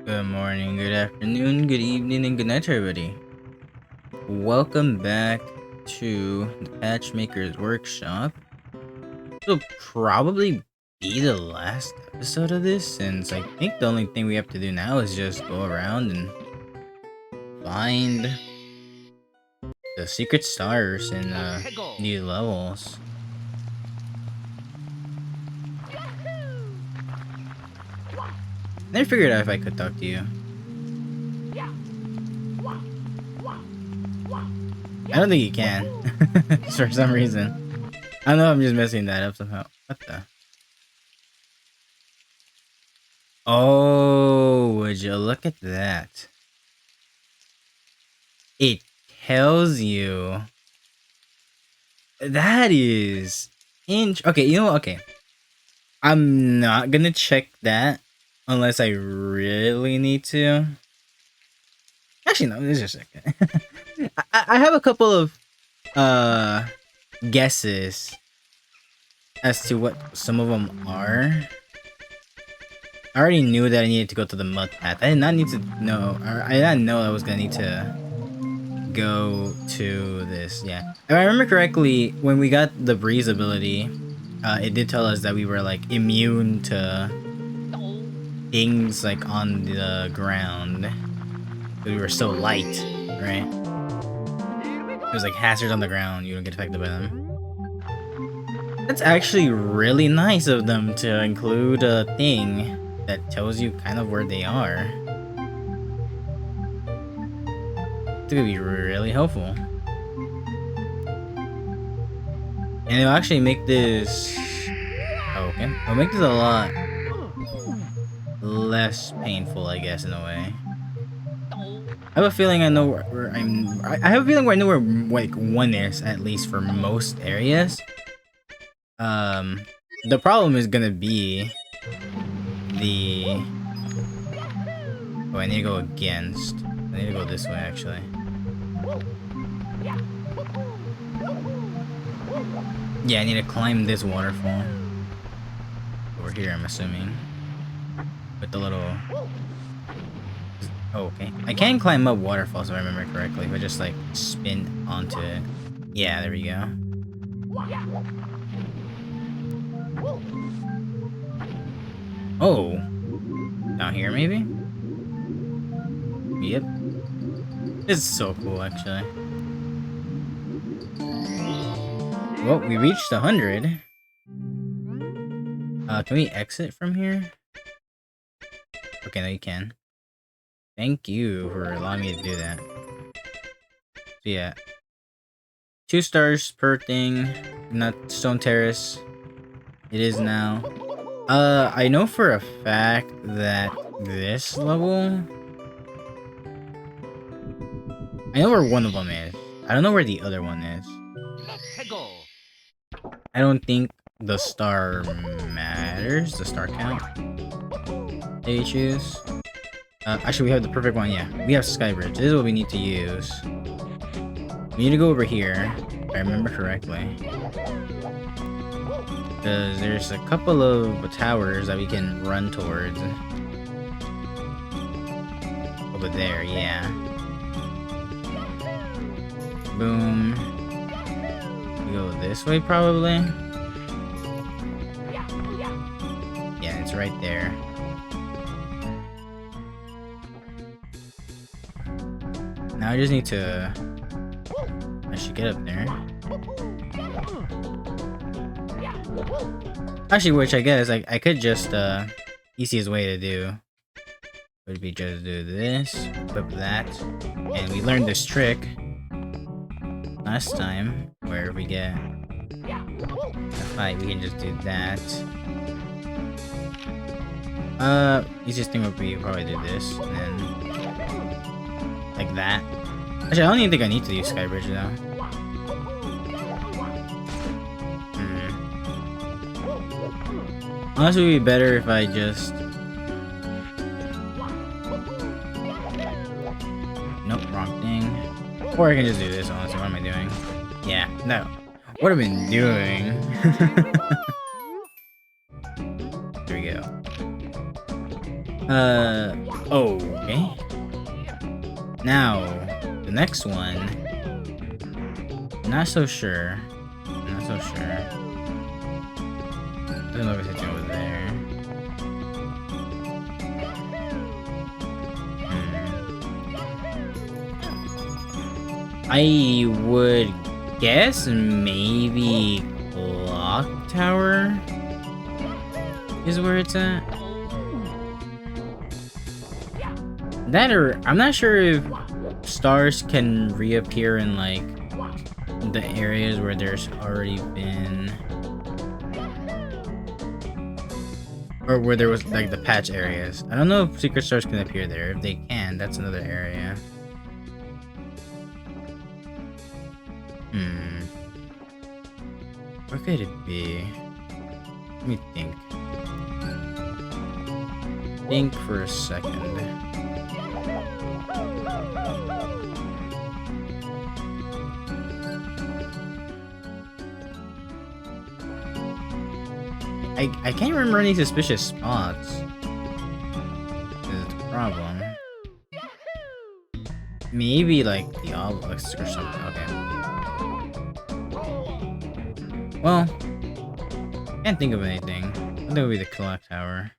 Good morning, good afternoon, good evening, and good night to everybody. Welcome back to the Patchmaker's workshop. This will probably be the last episode of this, since I think the only thing we have to do now is just go around and find the secret stars in these levels. Never figured out if I could talk to you. I don't think you can. For some reason. I don't know, I'm just messing that up somehow. What the? Oh, would you look at that? It tells you. That is okay, you know what? Okay. I'm not gonna check that unless I really need to. Actually, no, let's just check it. I have a couple of guesses as to what some of them are. I already knew that I needed to go to the mud path. I did not need to know. I did not know I was gonna need to go to this. Yeah, if I remember correctly, when we got the breeze ability, it did tell us that we were like immune to things like on the ground. We were so light, right? It was like hazards on the ground. You don't get affected by them. That's actually really nice of them to include a thing that tells you kind of where they are. It's gonna be really helpful. And it'll actually make this... Oh, okay. It'll make this a lot less painful, I guess, in a way. I have a feeling I know where I'm... I have a feeling where I know where, like, one is, at least for most areas. The problem is gonna be... the... Oh, I need to go against. I need to go this way, actually. Yeah, I need to climb this waterfall. Over here, I'm assuming. With the little... Oh, okay. I can climb up waterfalls if I remember correctly, but just like spin onto it. Yeah, there we go. Oh! Down here, maybe? Yep. This is so cool, actually. Well, we reached 100. Can we exit from here? Okay, no, you can. Thank you for allowing me to do that. So yeah. 2 stars per thing. Not Stone Terrace. It is now. I know for a fact that this level... I know where one of them is. I don't know where the other one is. I don't think the star matters. The star count that you choose. Actually, we have the perfect one. Yeah, we have Skybridge. This is what we need to use. We need to go over here, if I remember correctly. Because there's a couple of towers that we can run towards. Over there, yeah. Boom. We go this way, probably. Yeah, it's right there. Now I just need to... I should get up there. Actually, which I guess I could just, easiest way to do would be just do this, equip that, and we learned this trick last time, where we get a fight, we can just do that. Easiest thing would be probably do this, and then like that. Actually, I don't even think I need to use Skybridge though. Honestly, it would be better if I just... Nope, wrong thing. Or I can just do this, honestly. What am I doing? Yeah, no. What have I been doing? There we go. Okay. Now, the next one. Not so sure. Not so sure. Doesn't look like it's over there. I would guess maybe Clock Tower is where it's at. That or I'm not sure if stars can reappear in like the areas where there's already been, or where there was like the patch areas. I don't know if secret stars can appear there. If they can, that's another area. Where could it be? Let me think. Think for a second. I can't remember any suspicious spots. This is the problem. Maybe like the obelisk or something. Okay. Well, can't think of anything. I think it would be the clock tower.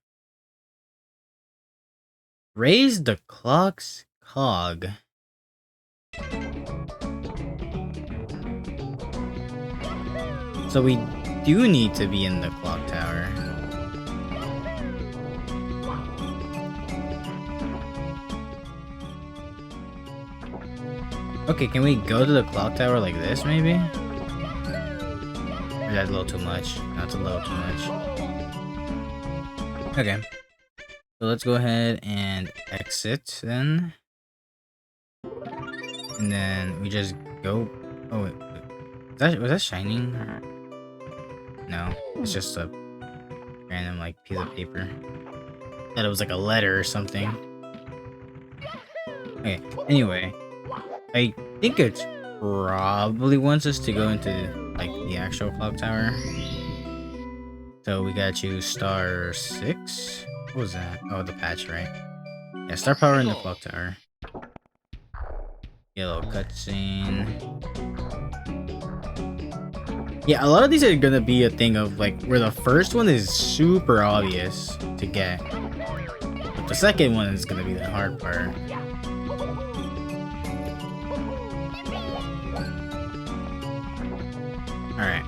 Raise the clock's cog. So we do need to be in the clock tower. Okay, can we go to the clock tower like this, maybe? Or is that a little too much? That's a little too much. Okay. So let's go ahead and exit then. And then we just go... Oh, wait. Was that shining? No, it's just a random like piece of paper. Thought it was like a letter or something. Okay, anyway. I think it probably wants us to go into like the actual clock tower. So we gotta choose star 6. What was that? Oh, the patch, right? Yeah, star power in the clock tower. Yellow cutscene. Yeah, a lot of these are gonna be a thing of like where the first one is super obvious to get, but the second one is gonna be the hard part. Alright.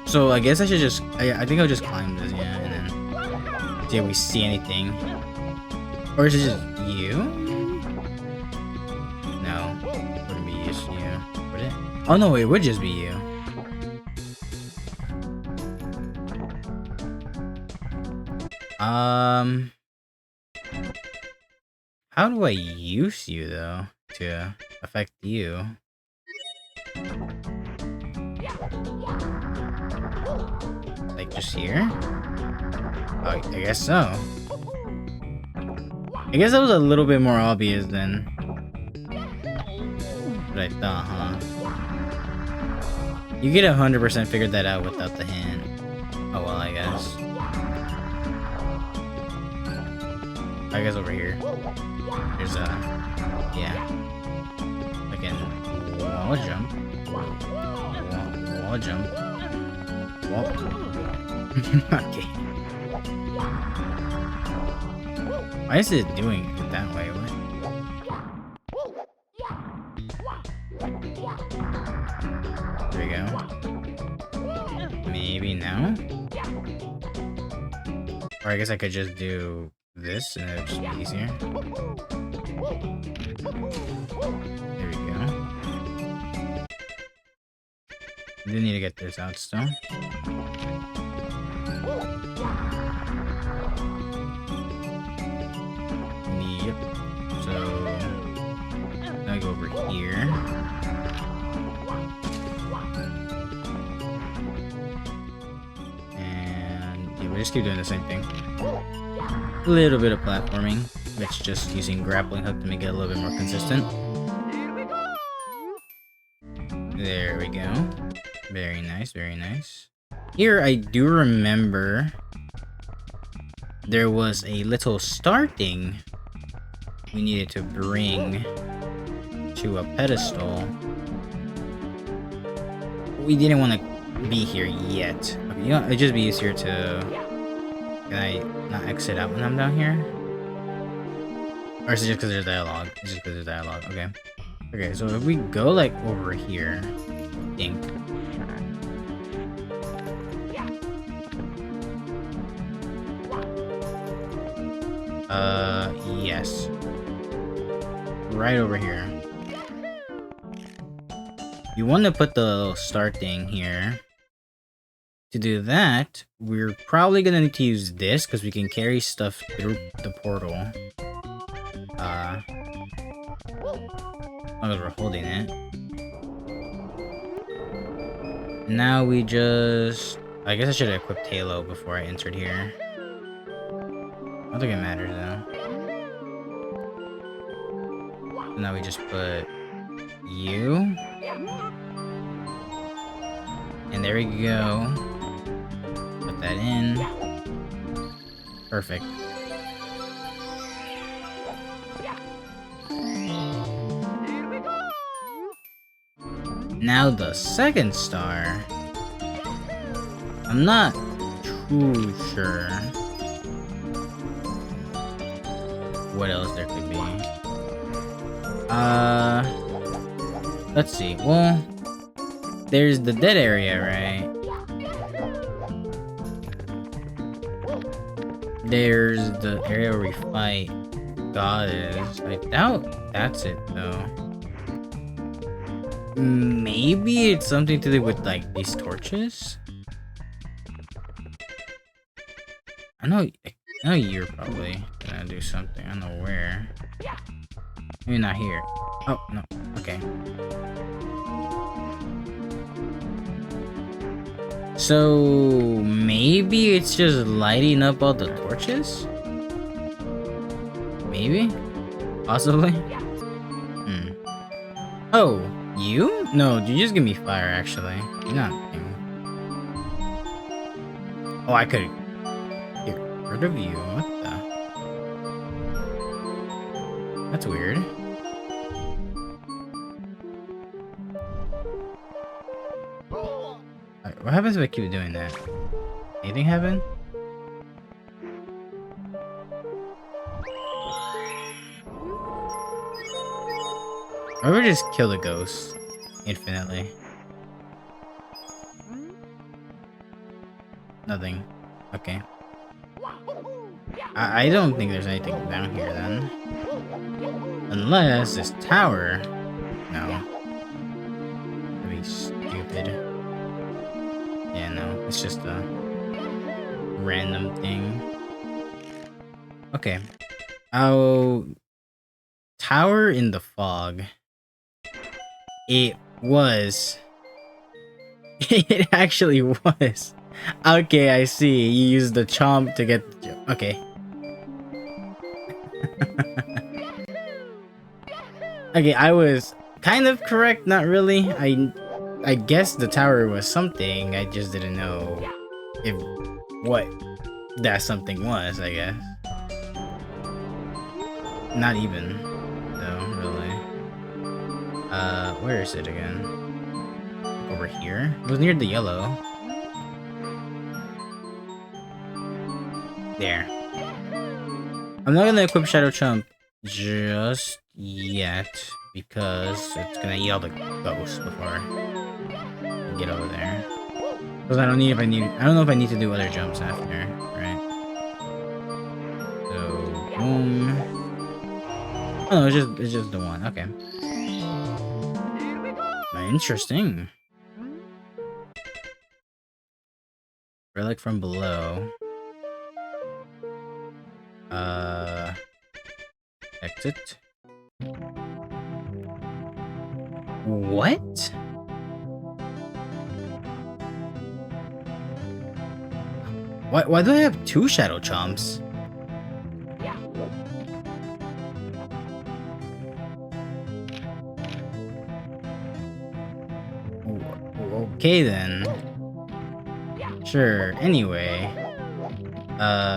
So I guess I should just... I think I'll just climb this, yeah, and then see if we see anything. Or is it just you? No. Wouldn't be just you. Would it? Oh no, it would just be you. How do I use you, though, to affect you? Like just here? Oh, I guess so. I guess that was a little bit more obvious than what I thought, huh? You get 100% figured that out without the hint. Oh well, I guess. I guess over here. There's a... yeah. I can wall jump. Wall jump. Wall... okay. Why is it doing it that way? What? There we go. Maybe now? Or I guess I could just do this and it would just be easier. There we go. I do need to get this out still. Yep. So now I go over here. And yeah, we just keep doing the same thing. A little bit of platforming, which just using grappling hook to make it a little bit more consistent. There we go. Very nice, very nice. Here I do remember there was a little star thing we needed to bring to a pedestal. We didn't want to be here yet. Okay, you know, it'd just be easier to... Can I not exit out when I'm down here? Or is it just because there's dialogue? It's just because there's dialogue. Okay. Okay, so if we go, like, over here, I think. Yes. Right over here. You want to put the little star thing here. To do that, we're probably gonna need to use this because we can carry stuff through the portal. As long as we're holding it. Now we just... I guess I should have equipped Halo before I entered here. I don't think it matters though. So now we just put you. And there we go. Put that in. Perfect. Now the second star. I'm not too sure what else there could be. Let's see. Well, there's the dead area, right? There's the area where we fight goddess. I doubt that's it though. Maybe it's something to do with like these torches. I know you're probably gonna do something. I don't know where. Maybe not here. Oh no. Okay. So maybe it's just lighting up all the torches? Maybe? Possibly? Oh, you? No, you just give me fire actually. You're not. Oh, I could get rid of you. What the? That's weird. What happens if I keep doing that? Anything happen? Or we just kill the ghost infinitely. Nothing. Okay. I don't think there's anything down here then. Unless this tower. No. That'd be stupid. Yeah, no. It's just a random thing. Okay. Oh. Tower in the fog. It was. It actually was. Okay, I see. You used the chomp to get the jump. Okay. Okay, I was kind of correct, not really. I guess the tower was something. I just didn't know if what that something was, I guess. Not even, though, really. Where is it again? Over here? It was near the yellow. There. I'm not gonna equip Shadow Chump just yet because it's gonna eat all the ghosts before I get over there. Because I don't know if I need to do other jumps after, right? So boom. Oh no, it's just the one. Okay. Interesting. Relic from below. Exit. What? Why do I have two Shadow Chomps? Okay then. Sure, anyway.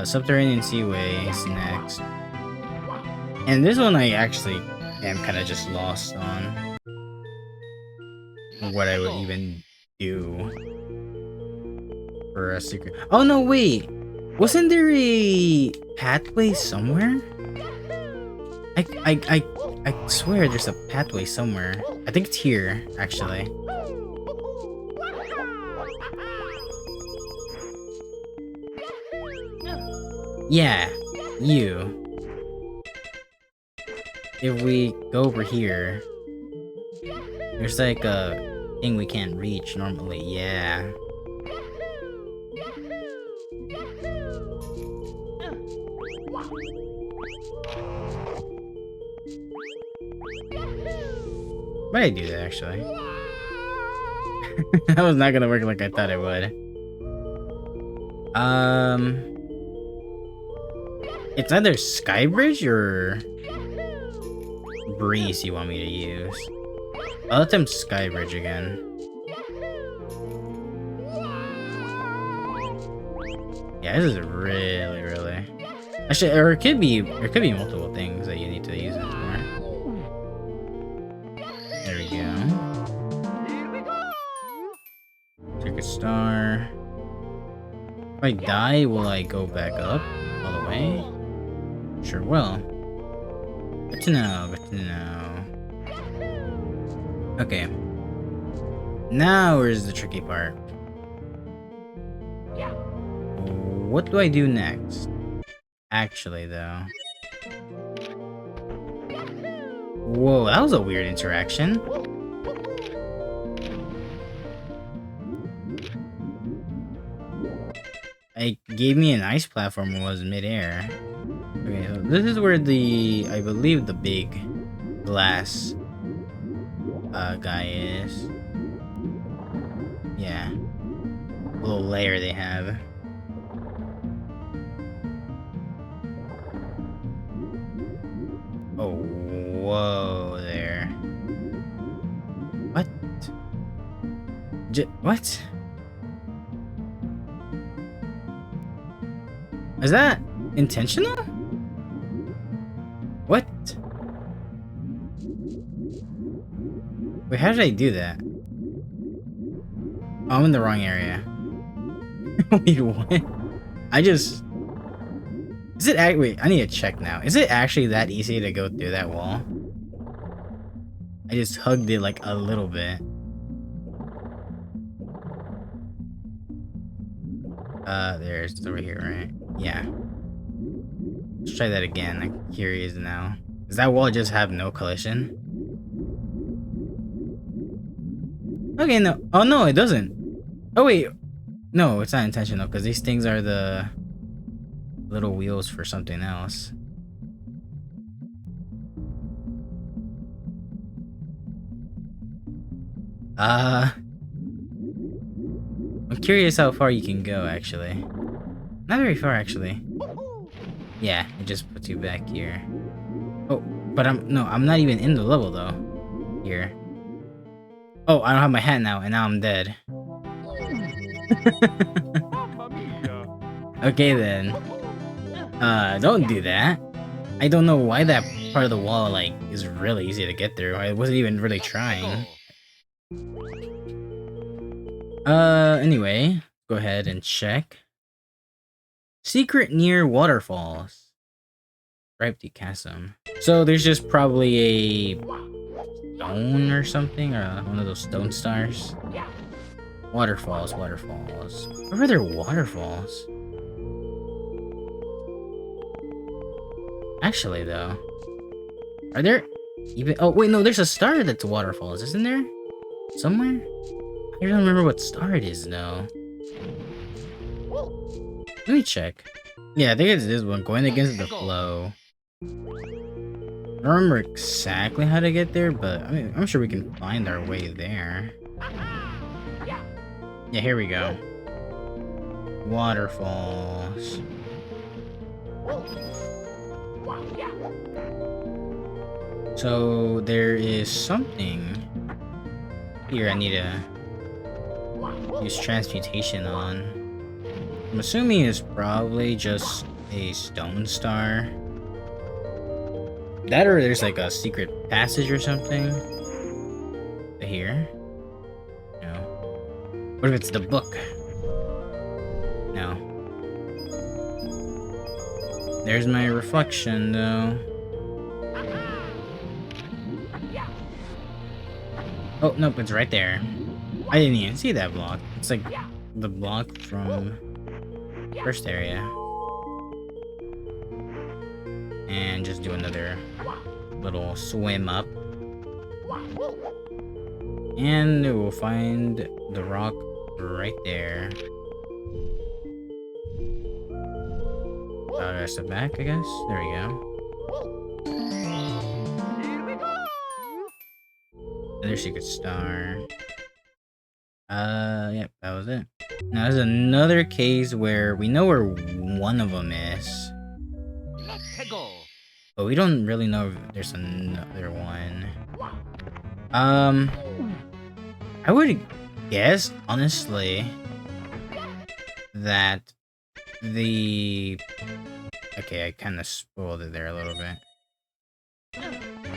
Subterranean Seaway is next. And this one I actually am kind of just lost on what I would even do for a secret. Oh no, wait! Wasn't there a pathway somewhere? I swear there's a pathway somewhere. I think it's here, actually. Yeah, you. If we go over here, there's like a thing we can't reach normally. Yeah. Why did I do that, actually? That was not gonna work like I thought it would. It's either Skybridge or Breeze you want me to use. I'll let them Skybridge again. Yeah, this is really. Actually, or it could be multiple things that you need to use it for. There we go. Take a star. If I die, will I go back up all the way? Sure will. Good to know, good to know. Okay. Now where's the tricky part? What do I do next? Actually, though. Whoa, that was a weird interaction. It gave me an ice platform when it was midair. Okay, so this is where I believe the big glass guy is. Yeah. A little layer they have. Oh, whoa there. What? What? Is that intentional? What? Wait, how did I do that? Oh, I'm in the wrong area. Wait, what? Is it wait, I need to check now. Is it actually that easy to go through that wall? I just hugged it like a little bit. It's over here, right? Yeah. Let's try that again. I'm curious now. Does that wall just have no collision? Okay, no. Oh, no, it doesn't. Oh, wait. No, it's not intentional, because these things are the little wheels for something else. I'm curious how far you can go, actually. Not very far, actually. Yeah, it just puts you back here. Oh, but I'm not even in the level, though. Here. Oh, I don't have my hat now, and now I'm dead. Okay, then. Don't do that. I don't know why that part of the wall, like, is really easy to get through. I wasn't even really trying. Anyway, go ahead and check. Secret near waterfalls. Striped chasm. So there's just probably a stone or something, or one of those stone stars. Waterfalls. Where are there waterfalls? Actually, though, are there even? Oh wait, no. There's a star that's waterfalls, isn't there? Somewhere. I don't remember what star it is, though. Let me check. Yeah, I think it's this one, going against the flow. I don't remember exactly how to get there, but I mean, I'm sure we can find our way there. Yeah, here we go. Waterfalls. So there is something here I need to use transmutation on. I'm assuming it's probably just a stone star. That or there's like a secret passage or something. Here. No. What if it's the book? No. There's my reflection though. Oh, nope, it's right there. I didn't even see that block. It's like the block from first area. And just do another little swim up. And we'll find the rock right there. That's the back, I guess. There we go. Another secret star. Yep, that was it. Now there's another case where we know where one of them is. But we don't really know if there's another one. I would guess, honestly, that okay, I kind of spoiled it there a little bit.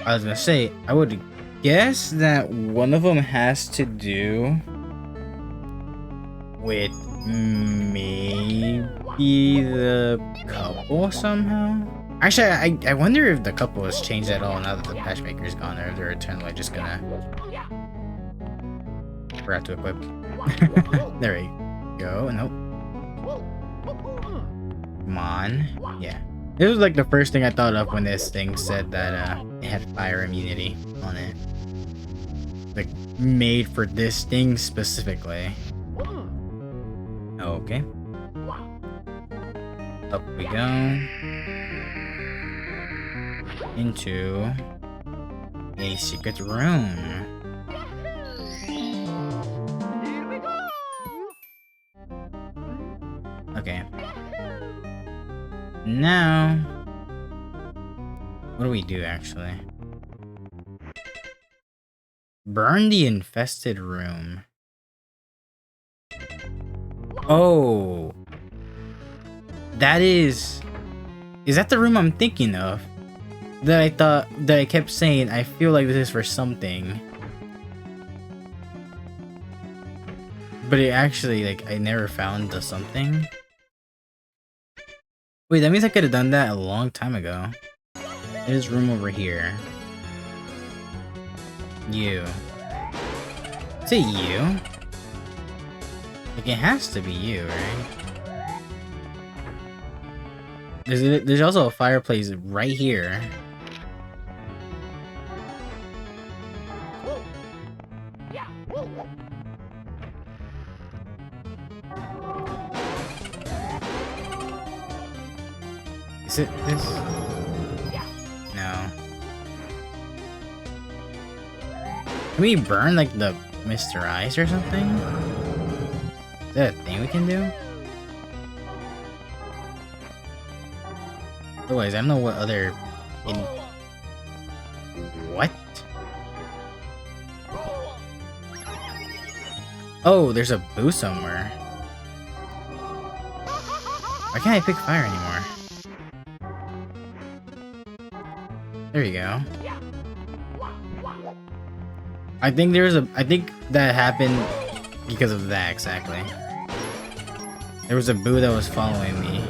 I was gonna say, I would guess that one of them has to do with maybe the couple somehow. Actually, I wonder if the couple has changed at all now that the Patchmaker's gone, or if they're eternally just gonna... Forgot to equip. There we go. Nope. Come on. Yeah. This was like the first thing I thought of when this thing said that it had fire immunity on it. Like, made for this thing specifically. Okay. Up we go. Into a secret room. Okay. Now, what do we do actually? Burn the infested room. Oh. That is that the room I'm thinking of? That I kept saying, I feel like this is for something. But it actually, like, I never found the something. Wait, that means I could have done that a long time ago. There's room over here. You. Is it you? Like, it has to be you, right? There's also a fireplace right here. Is it this? No. Can we burn like the Mr. Ice or something? Is that a thing we can do? Otherwise, I don't know what other... What? Oh, there's a boo somewhere. Why can't I pick fire anymore? There you go. I think that happened because of that, exactly. There was a boo that was following me.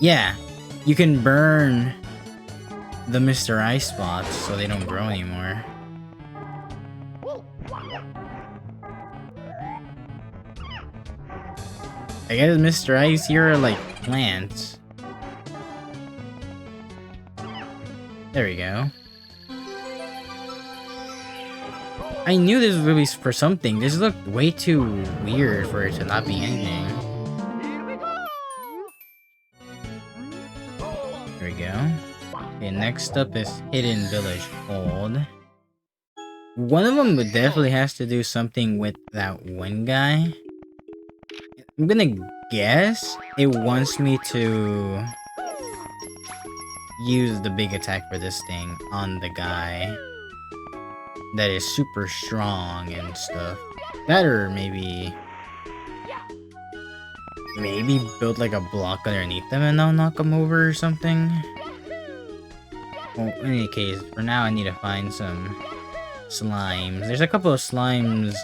Yeah, you can burn the Mr. Ice spots so they don't grow anymore. I guess Mr. Ice here are like plants. There we go. I knew this was really for something. This looked way too weird for it to not be anything. There we go. Okay, next up is Hidden Village Hold. One of them definitely has to do something with that one guy. I'm gonna guess it wants me to use the big attack for this thing on the guy that is super strong and stuff. That or maybe maybe build like a block underneath them and I'll knock them over or something. Well, in any case, for now I need to find some slimes. There's a couple of slimes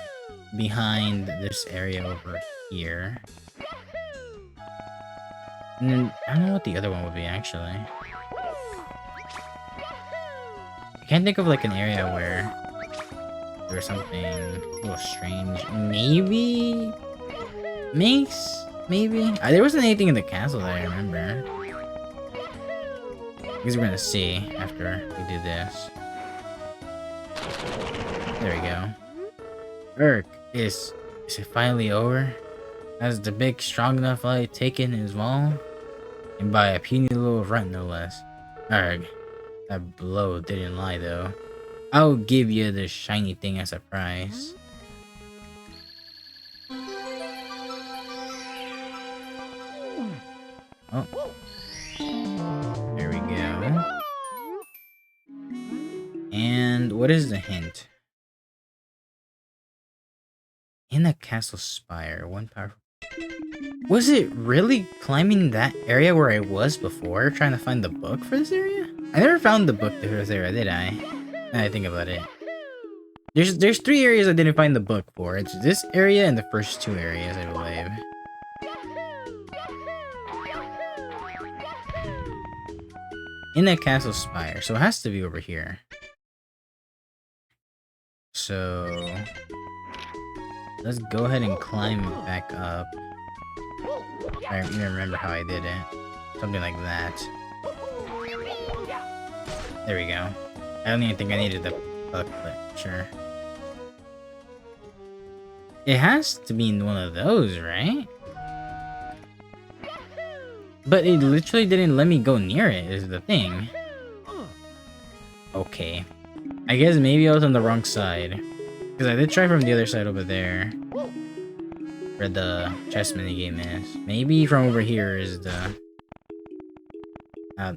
behind this area over here. And then, I don't know what the other one would be, actually. I can't think of, like, an area where there's something a little strange. Maybe? Mace? Maybe? There wasn't anything in the castle that I remember. I guess we're gonna see after we do this. There we go. Urk, is it finally over? Has the big strong enough fight taken his wall? And by a puny little runt no less. Arg, that blow didn't lie though. I'll give you this shiny thing as a prize. Oh. There we go. And what is the hint? In the castle spire, one powerful... Was it really climbing that area where I was before, trying to find the book for this area? I never found the book for this area, did I? Now I think about it. There's 3 areas I didn't find the book for. It's this area and the first 2 areas, I believe. In the castle spire, so it has to be over here. So... let's go ahead and climb back up. I don't even remember how I did it. Something like that. There we go. I don't even think I needed the book, but sure. It has to be in one of those, right? But it literally didn't let me go near it, is the thing. Okay. I guess maybe I was on the wrong side. Because I did try from the other side over there. Where the chess minigame is. Maybe from over here is the...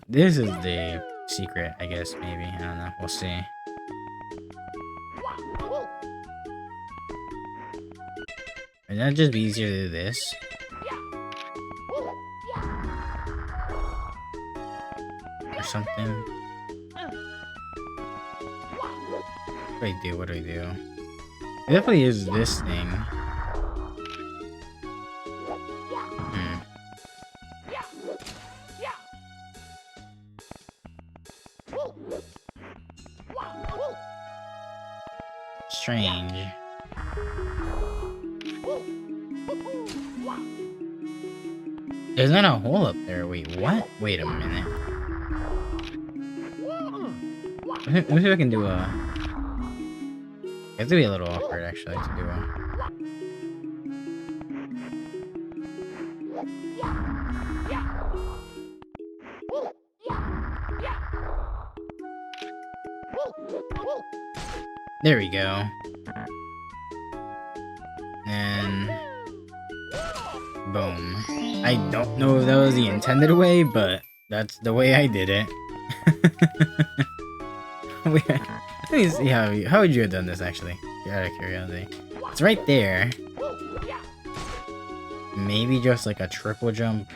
this is the secret, I guess, maybe. I don't know. We'll see. Would that just be easier to do this? Or something? What do I do? What do I do? It definitely is this thing. Strange. There's not a hole up there. Wait, what? Wait a minute. Let me see if I can do a... It has to be a little awkward, actually, to do a... There we go. And... boom. I don't know if that was the intended way, but that's the way I did it. Let me see how would you have done this, actually? Out of curiosity. It's right there. Maybe just like a triple jump.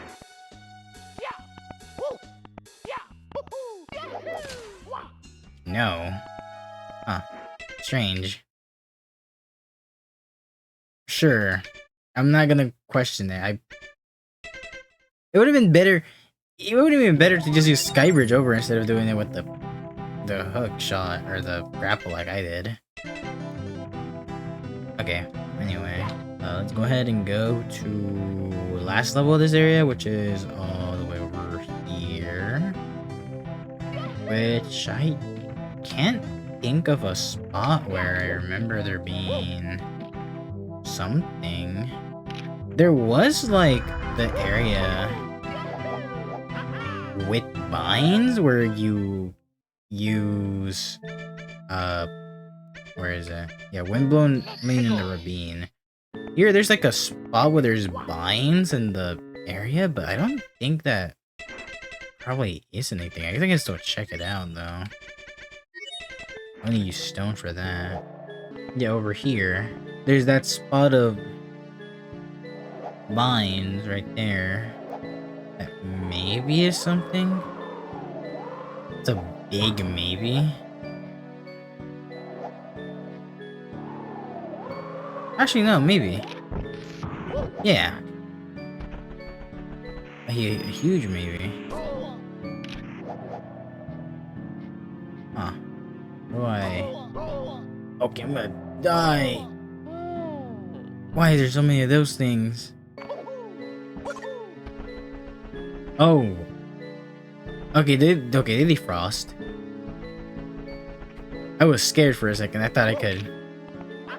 No. Huh. Strange. Sure. I'm not gonna question it. It would have been better. It would have been better to just use Skybridge over instead of doing it with the hook shot or the grapple like I did. Okay. Anyway, let's go ahead and go to the last level of this area, which is all the way over here. Which I can't think of a spot where I remember there being something. There was like the area with vines where you use where is it? Yeah, Windblown Lane in the Ravine. Here there's like a spot where there's vines in the area, but I don't think that probably is anything. I think I can still check it out though. I only use stone for that. Yeah, over here. There's that spot of... vines right there. That maybe is something. It's a big maybe. Actually, no, maybe. Yeah. A huge maybe. Huh. Why? Okay, I'm gonna die. Why is there so many of those things? Oh. Okay, they defrost. I was scared for a second. I thought I could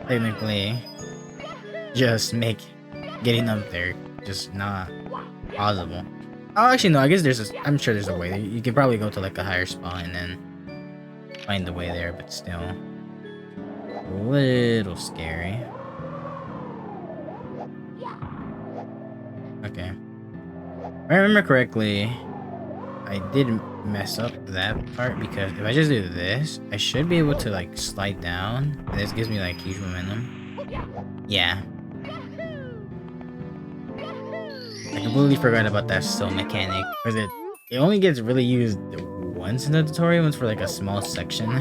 technically just make getting up there just not possible. Oh, actually no. I guess I'm sure there's a way. You can probably go to like a higher spot and then find the way there, but still a little scary. Okay. If I remember correctly, I did mess up that part because if I just do this, I should be able to like slide down. And this gives me like huge momentum. Yeah. I completely forgot about that still mechanic because it only gets really used once in the tutorial. It's for like a small section.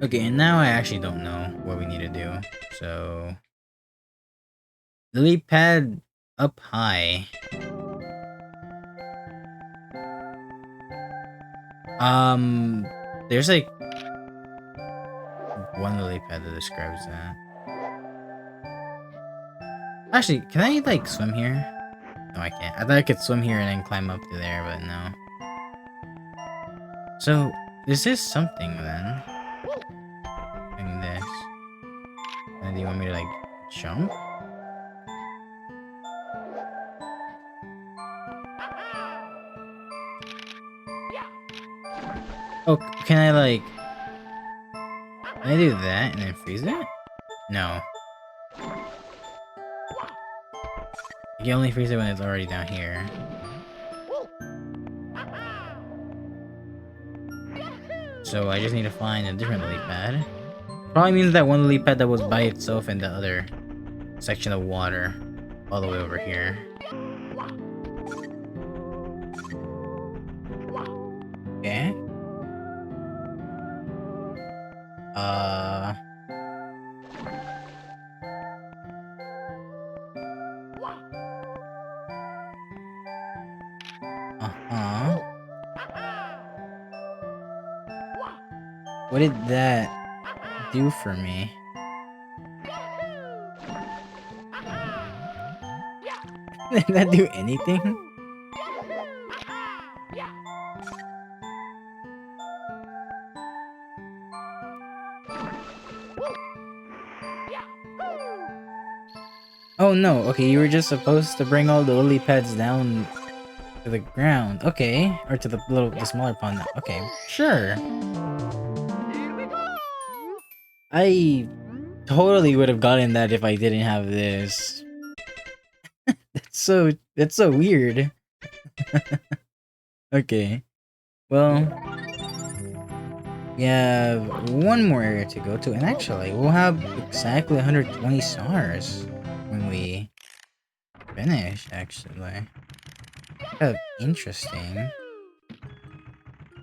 Okay, and now I actually don't know what we need to do. So lily pad up high. There's like one lily pad that describes that. Actually, can I like swim here? No, I can't. I thought I could swim here and then climb up to there, but no. So this is something then. Doing this. And do you want me to like jump? Oh, can I like... Can I do that and then freeze it? No. You can only freeze it when it's already down here. So I just need to find a different lily pad. Probably means that one lily pad that was by itself in the other section of water. All the way over here. Okay. What did that do for me? Did that do anything? Oh no, okay, you were just supposed to bring all the lily pads down to the ground. Okay, or to the smaller pond. Okay, sure. I totally would have gotten that if I didn't have this. That's so weird. Okay. Well, we have one more area to go to, and actually, we'll have exactly 120 stars when we finish, actually. Kind of interesting.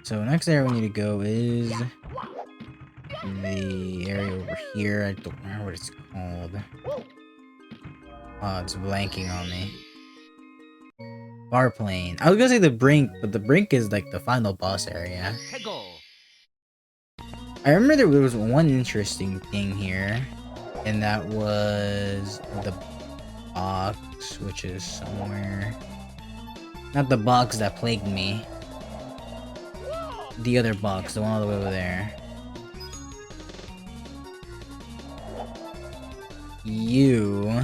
So, next area we need to go is the area over here. I don't remember what it's called. Oh, it's blanking on me. Bar plane. I was gonna say the brink, but the brink is like the final boss area. I remember there was one interesting thing here, and that was the box, which is somewhere. Not the box that plagued me. The other box, the one all the way over there. You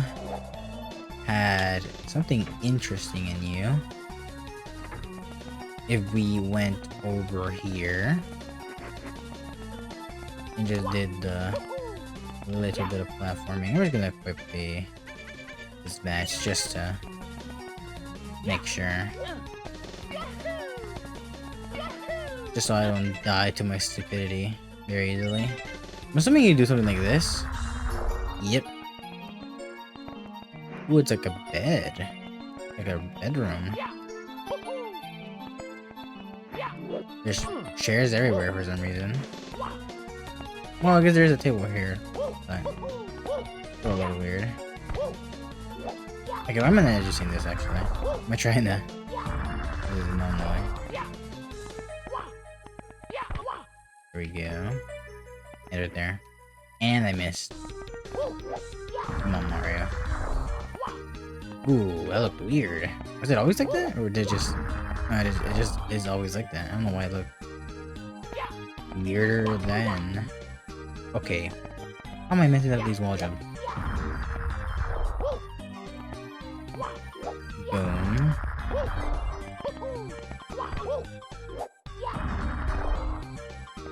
had something interesting in you. If we went over here and just did the little bit of platforming, we're just gonna equip this badge just to make sure. Just so I don't die to my stupidity very easily. I'm assuming you do something like this. Yep. Ooh, it's like a bed. Like a bedroom. There's chairs everywhere for some reason. Well, I guess there's a table here. But it's a little weird. Okay, I'm gonna just sing this actually. Am I trying to? This is normally. There we go. Hit it there. And I missed. Come on, Mario. Ooh, that looked weird. Was it always like that? Or did it just... No, it just is always like that. I don't know why it looked weirder than... Okay. How am I meant to have these wall jumps? Boom.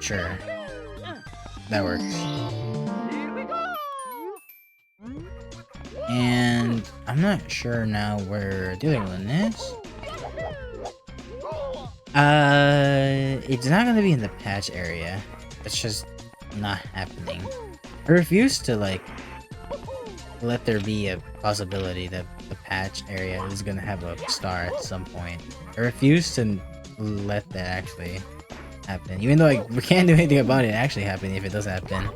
Sure. That works. And I'm not sure now where the other one is. It's not gonna be in the patch area. It's just not happening. I refuse to like let there be a possibility that the patch area is gonna have a star at some point. I refuse to let that actually happen. Even though we can't do anything about it actually happening if it does happen.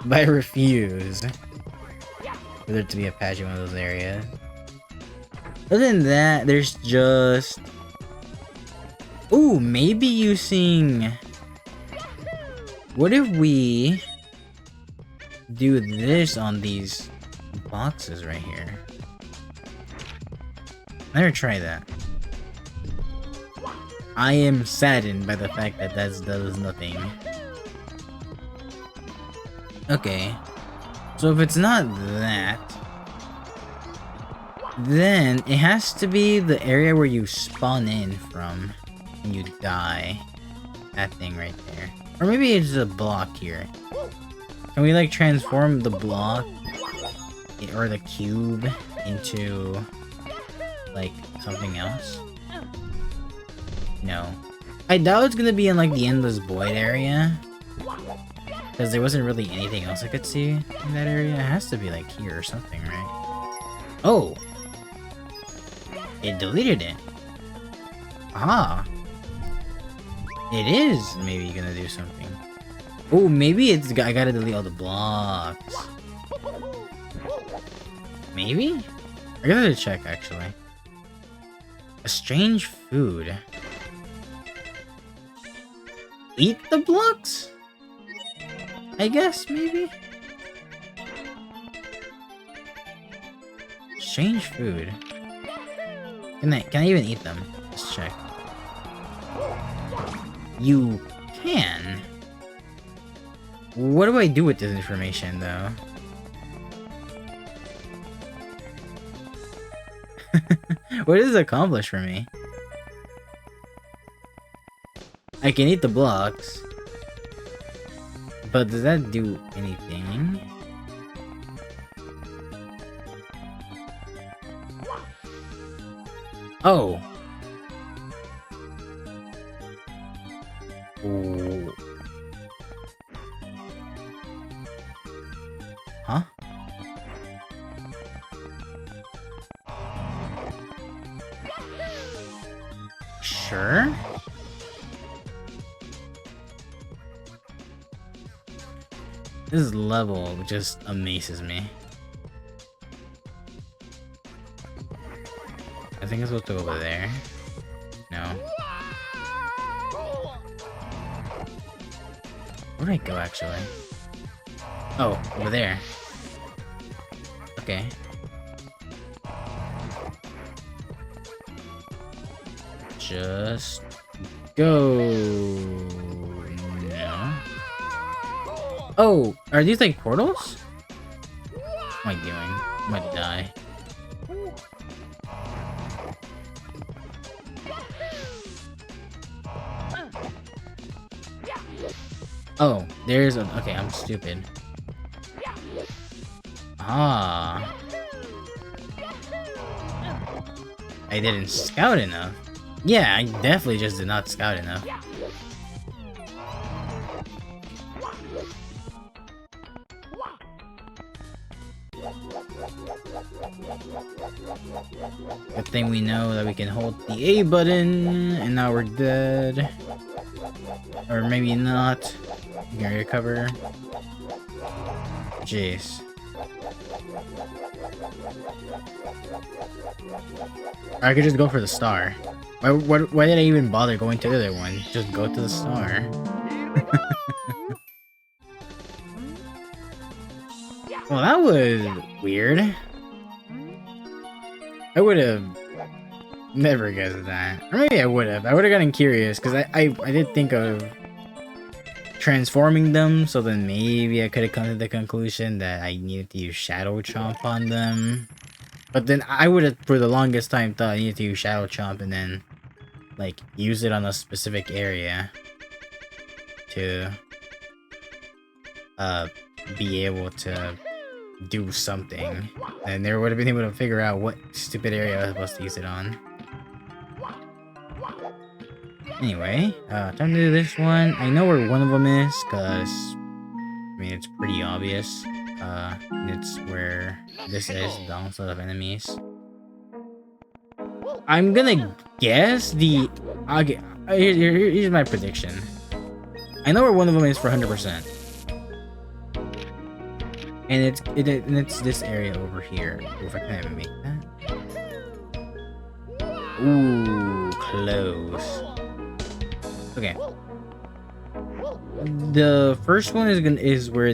But I refuse for there to be a patch in one of those areas. Other than that, there's just... Ooh, maybe using... What if we do this on these boxes right here? Let me try that. I am saddened by the fact that that does nothing. Okay. So if it's not that, then it has to be the area where you spawn in from when you die. That thing right there. Or maybe it's a block here. Can we like transform the block or the cube into like something else? No. I doubt it's gonna be in like the endless void area. Because there wasn't really anything else I could see in that area. It has to be like here or something, right? Oh! It deleted it. Ah! It is maybe gonna do something. Oh, maybe I gotta delete all the blocks. Maybe? I gotta check actually. A strange food. Eat the blocks? I guess, maybe? Strange food. Can I even eat them? Let's check. You can. What do I do with this information, though? What does it accomplish for me? I can eat the blocks. But does that do anything? Oh! Ooh. Huh? Sure? This level just amazes me. I think it's supposed to go over there. No. Where did I go, actually? Oh, over there. Okay. Just go. No. Oh, are these like portals? What am I doing? I'm gonna die. Oh, there's a... Okay, I'm stupid. Ah. I didn't scout enough. Yeah, I definitely just did not scout enough. Good thing we know that we can hold the A button, and now we're dead. Or maybe not. We can recover. Jeez. I could just go for the star. Why did I even bother going to the other one? Just go to the star. Well, that was weird. I would have never guessed that. Or maybe I would have. I would have gotten curious because I did think of transforming them, so then maybe I could have come to the conclusion that I needed to use Shadow Chomp on them. But then I would have, for the longest time, thought I needed to use Shadow Chomp and then, like, use it on a specific area to be able to do something. And there would have been able to figure out what stupid area I was supposed to use it on. Anyway, time to do this one. I know where one of them is, because, I mean, it's pretty obvious. It's where this is, the onslaught of enemies. I'm gonna guess the... Okay, here's my prediction. I know where one of them is for 100%. And it's this area over here. Ooh, if I can even make that. Ooh, close. Okay. The first one is where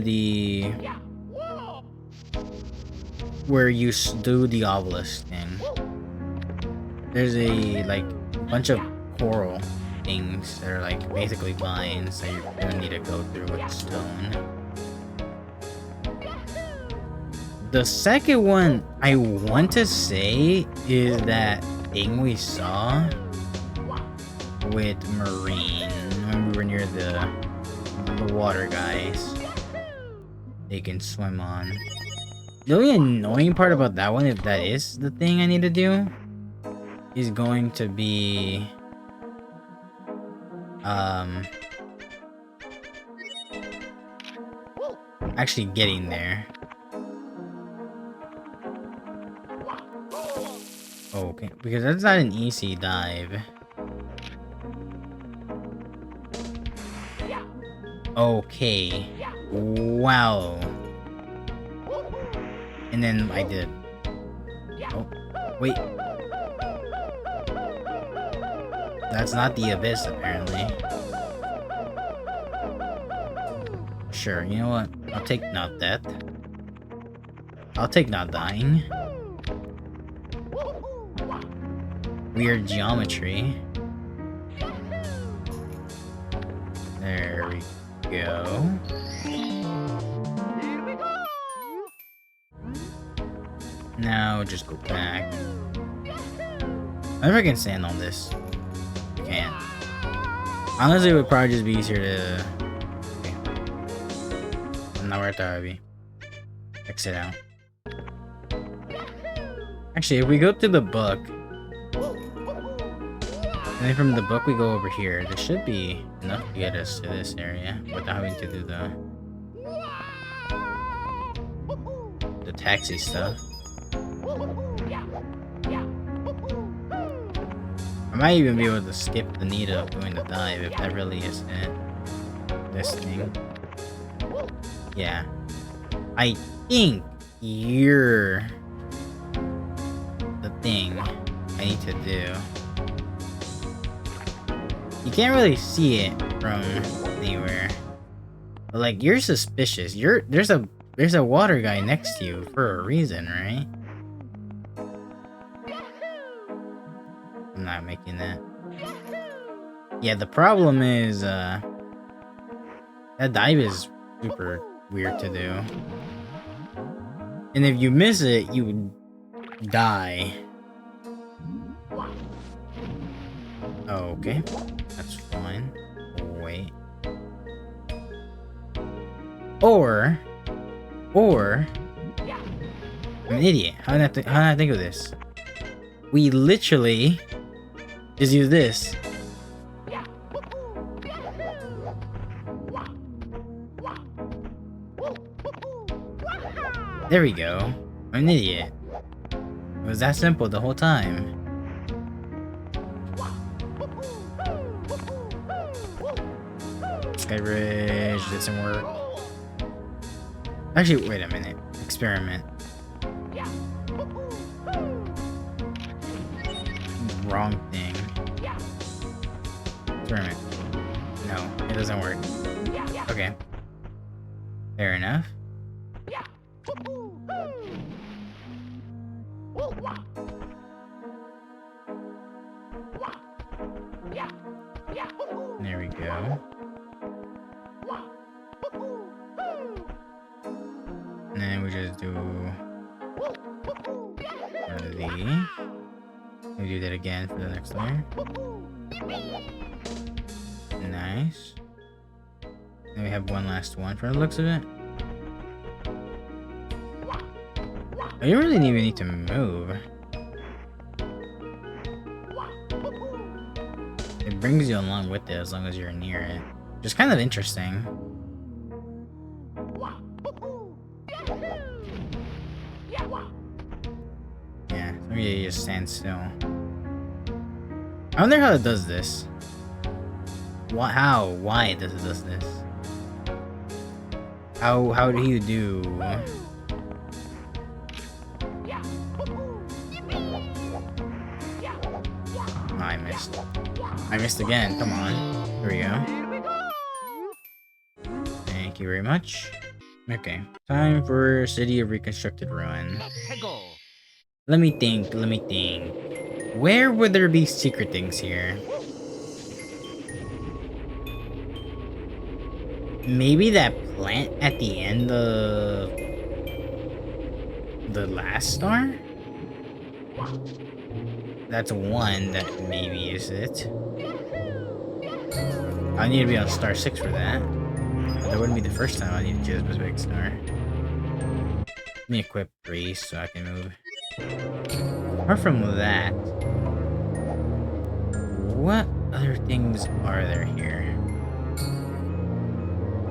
you do the obelisk thing. There's a bunch of coral things that are like basically vines that you're gonna need to go through with stone. The second one I want to say is that thing we saw with Marine when we were near the water guys. They can swim on. The only annoying part about that one, if that is the thing I need to do, is going to be actually getting there. Okay, because that's not an easy dive. Okay. Wow. And then I did. Oh, wait. That's not the abyss, apparently. Sure, you know what? I'll take not death. I'll take not dying. Weird geometry. There we go. Now just go back. I wonder if I can stand on this. I can't. Honestly, it would probably just be easier to... Okay. I'm not where I thought I'd be. Exit out. Actually, if we go to the book, and then from the book we go over here, there should be enough to get us to this area without having to do the taxi stuff. I might even be able to skip the need of doing the dive if that really is it. This thing. Yeah. I think you're the thing I need to do. You can't really see it from anywhere. But like, you're suspicious. There's a water guy next to you for a reason, right? I'm not making that. Yeah, the problem is that dive is super weird to do. And if you miss it, you would die. Okay. That's fine. Wait. Or I'm an idiot. How did I think of this? We literally just use this. There we go. I'm an idiot. was that simple the whole time. Sky Bridge doesn't work. Actually, wait a minute. Experiment. Wrong thing. Experiment. No, it doesn't work. Okay. Fair enough. There we go. And then we just do one of these. We do that again for the next layer. Nice. Then we have one last one for the looks of it. Oh, you really even need to move. It brings you along with it as long as you're near it. Which is kind of interesting. Yeah, maybe you just stand still. I wonder how it does this. Why it does this? How do you do? Oh, I missed. I missed again. Come on. Here we go. Thank you very much. Okay. Time for City of Reconstructed Ruin. Let me think. Where would there be secret things here? Maybe that plant at the end of the last star? That's one that maybe is it. I need to be on star 6 for that. But that wouldn't be the first time I need to choose a specific star. Let me equip Breeze so I can move. Apart from that, what other things are there here?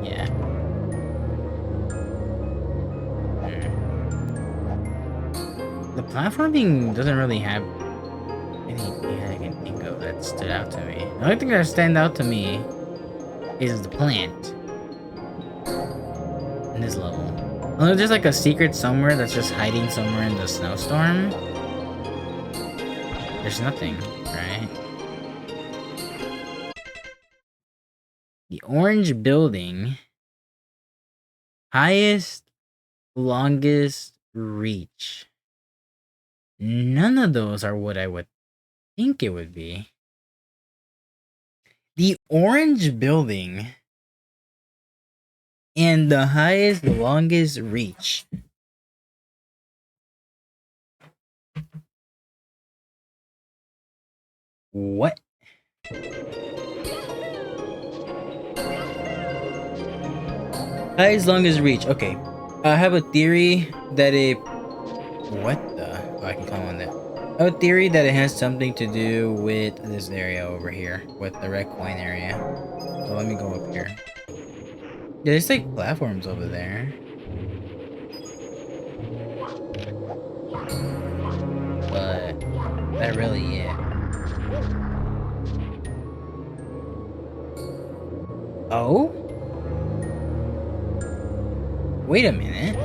Yeah. The platforming doesn't really have anything I can think of that stood out to me. The only thing that stand out to me is the plant in this level. Unless there's like a secret somewhere that's just hiding somewhere in the snowstorm. There's nothing, right? The orange building. Highest, longest reach. None of those are what I would think it would be. The orange building and the highest, longest reach. What? Highest, longest reach. Okay. I have a theory that it... What the... Oh, I can climb on that. I have a theory that it has something to do with this area over here. With the red coin area. So let me go up here. Yeah, there's like platforms over there. But... that really it. Oh? Wait a minute.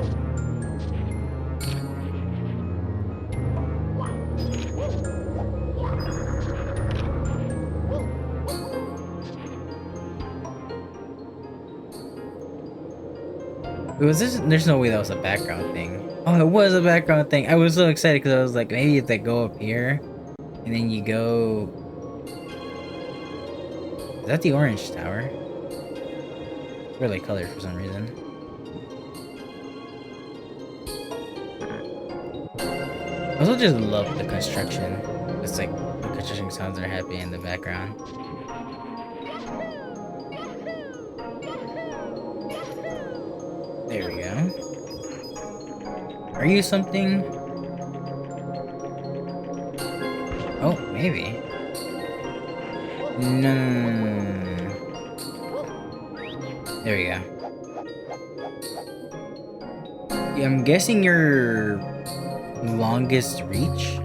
Was this? There's no way that was a background thing. Oh, it was a background thing. I was so excited because I was like, maybe if they go up here, and then you go. Is that the orange tower? It's really colored for some reason. I also just love the construction. It's like the construction sounds are happy in the background. There we go. Are you something? Oh, maybe. No. There we go. Yeah, I'm guessing you're Longest reach?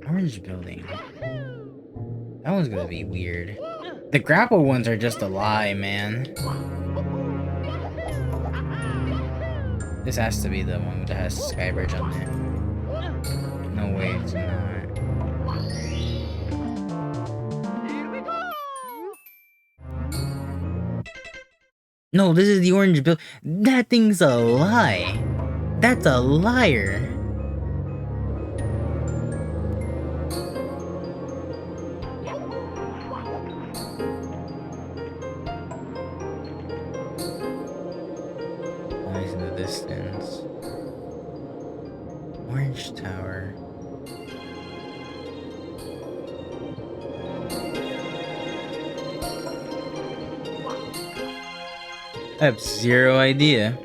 Orange building. That one's gonna be weird. The grapple ones are just a lie, man. This has to be the one that has Skybridge on it. No way, it's not. No, this is the orange build. That thing's a lie. That's a liar. Nice in the distance. Orange Tower. I have zero idea.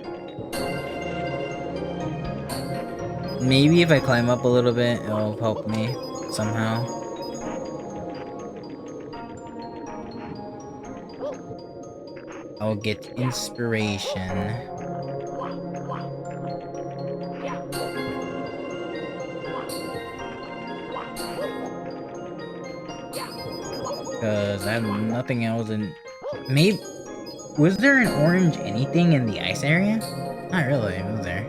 Maybe if I climb up a little bit, it'll help me somehow. I'll get inspiration. Because I have nothing else in... Maybe... Was there an orange anything in the ice area? Not really, was there?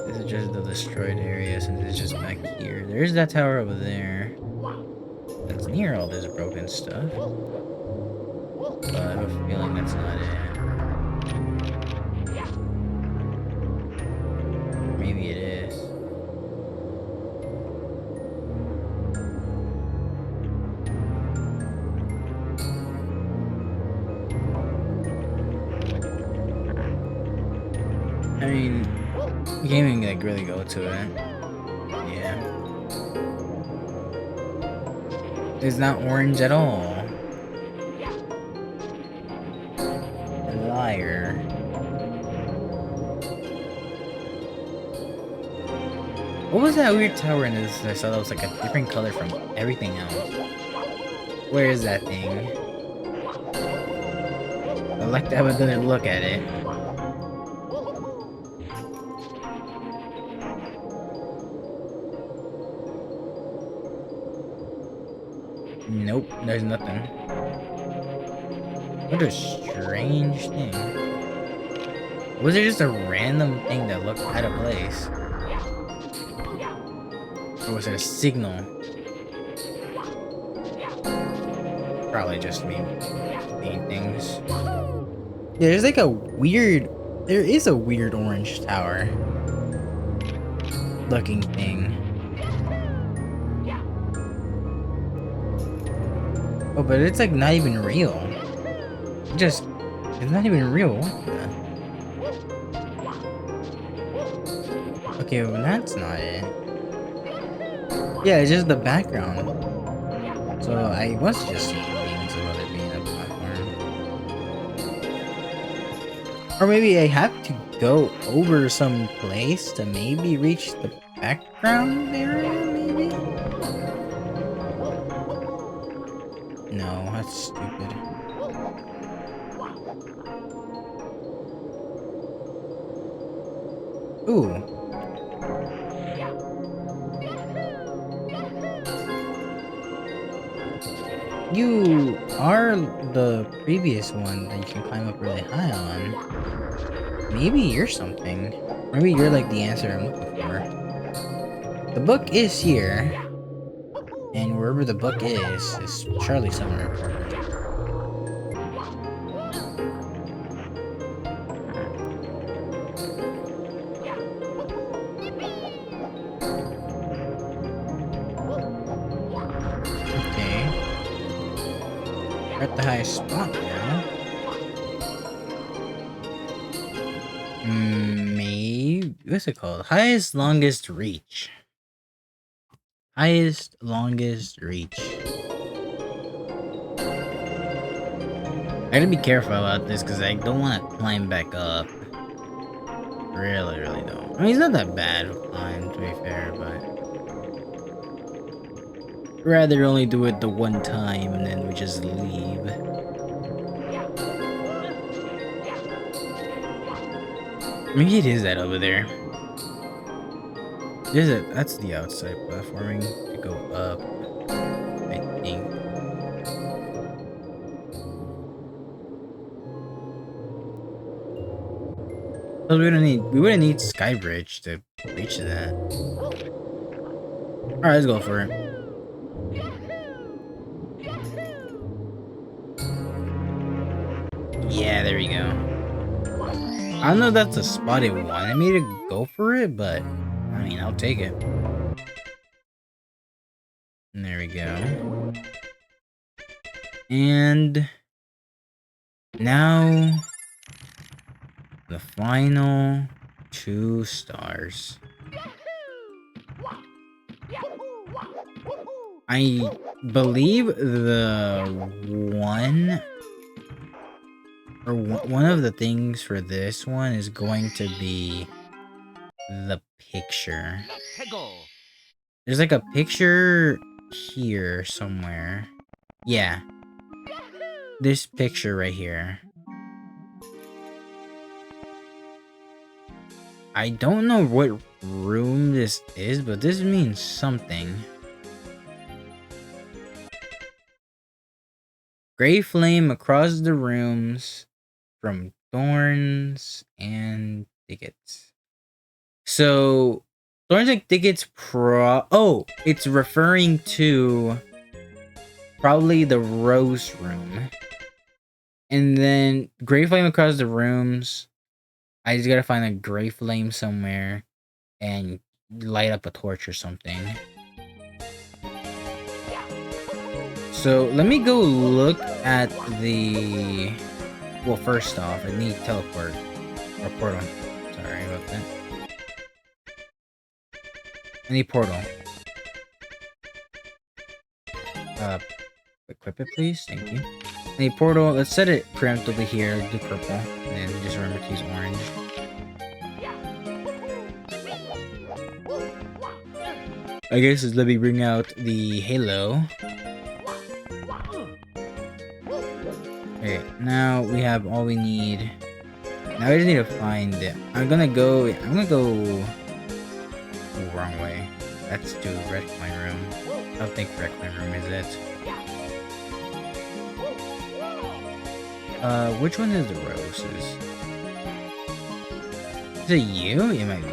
This is just the destroyed area since it's just back here. There's that tower over there. That's near all this broken stuff. But I have a feeling that's not it. Maybe it is. I mean, you can't even like really go to it. Yeah. It's not orange at all. Liar. What was that weird tower in this? I saw that was like a different color from everything else. Where is that thing? I like that, but didn't look at it. Nope, there's nothing. What a strange thing. Was it just a random thing that looked out of place? Or was it a signal? Probably just me seeing things. Yeah, there's like a weird... There is a weird orange tower looking thing. Oh, but it's like not even real. It's not even real. What the? Okay, well that's not it. Yeah, it's just the background. So I was just seeing things about it being a platform. Or maybe I have to go over some place to maybe reach the background area, maybe? No, that's stupid. Ooh. You are the previous one that you can climb up really high on. Maybe you're something. Maybe you're like the answer I'm looking for. The book is here. And wherever the book is surely somewhere important. Okay. We're at the highest spot now. Maybe... What's it called? Highest longest reach. Highest longest reach. I gotta be careful about this because I don't want to climb back up. Really don't. I mean, it's not that bad of a climb, to be fair, but... rather only do it the one time and then we just leave. Maybe it is that over there. That's the outside platforming to go up, I think. But we wouldn't need Skybridge to reach that. Alright, let's go for it. Yeah, there we go. I don't know if that's the spot it wanted me to go for it, but I mean, I'll take it. And there we go. And now the final 2 stars. I believe the one of the things for this one is going to be the picture. There's like a picture here somewhere. Yeah. This picture right here. I don't know what room this is, but this means something. Gray flame across the rooms from thorns and thickets. So, thorns and thickets it's referring to probably the rose room. And then gray flame across the rooms. I just gotta find a gray flame somewhere and light up a torch or something. So let me go look at the... Well, first off, I need teleport. Or portal. Sorry about that. I need portal. Equip it, please. Thank you. I need portal. Let's set it preemptively here. Do purple. And then just remember to use orange. I guess let me bring out the halo. Okay, now we have all we need. Now we just need to find it. I'm gonna go wrong way. Let's do red coin room. I don't think red coin room is it. Which one is the roses? Is it you? It might be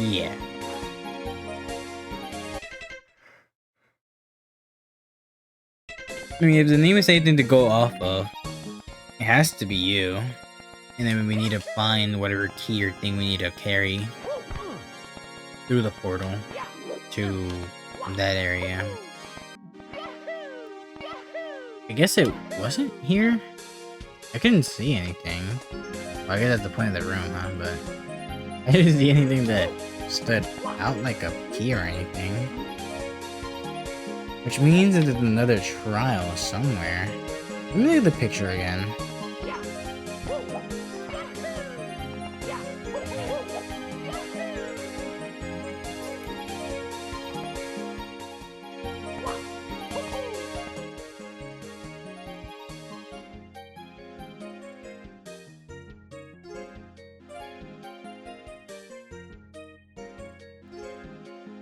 you. Yeah. I mean, if the name is anything to go off of, it has to be you. And then we need to find whatever key or thing we need to carry through the portal to that area. I guess it wasn't here? I couldn't see anything. Well, I guess that's the point of the room, huh? But I didn't see anything that stood out like a key or anything. Which means that there's another trial somewhere. Let me look at the picture again.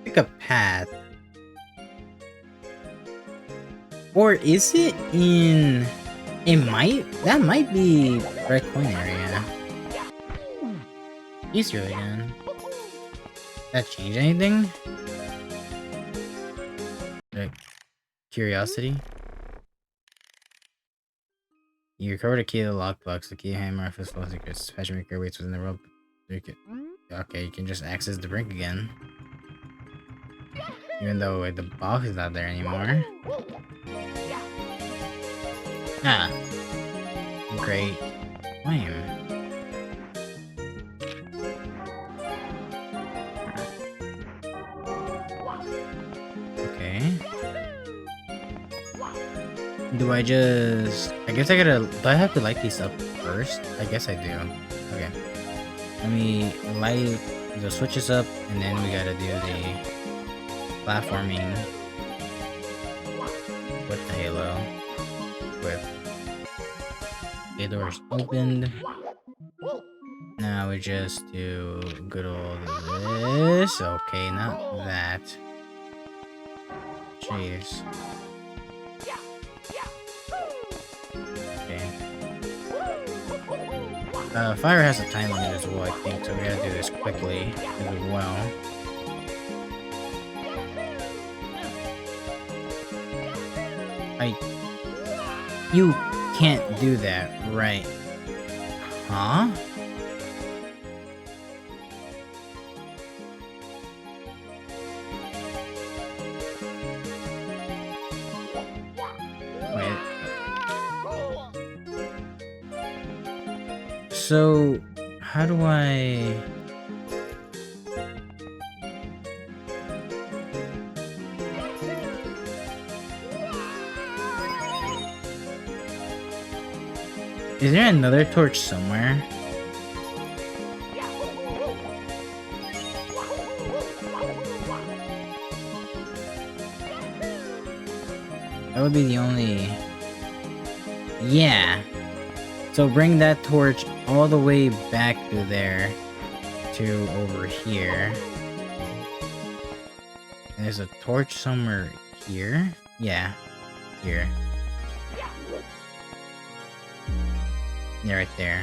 Pick a path. Or is it in... That might be red coin area. Easier again. That change anything? Like, curiosity? You recovered a key to the lockbox, the key hammer, for full secrets. Patchmaker waits within the rope. Okay, you can just access the brink again. Even though the box is not there anymore. Ah. Great. Flame. Okay. Do I just... I guess I gotta... Do I have to light these up first? I guess I do. Okay. Let me light the switches up, and then we gotta do the platforming with the halo. Equip. Okay, doors opened. Now we just do good old this. Okay, not that. Jeez. Okay. Fire has a time limit as well, I think, so we gotta do this quickly as well. You can't do that, right? Huh? Wait. So, how do I... Is there another torch somewhere? That would be the only... Yeah. So bring that torch all the way back to there. To over here. And there's a torch somewhere here? Yeah. Here. Yeah, right there.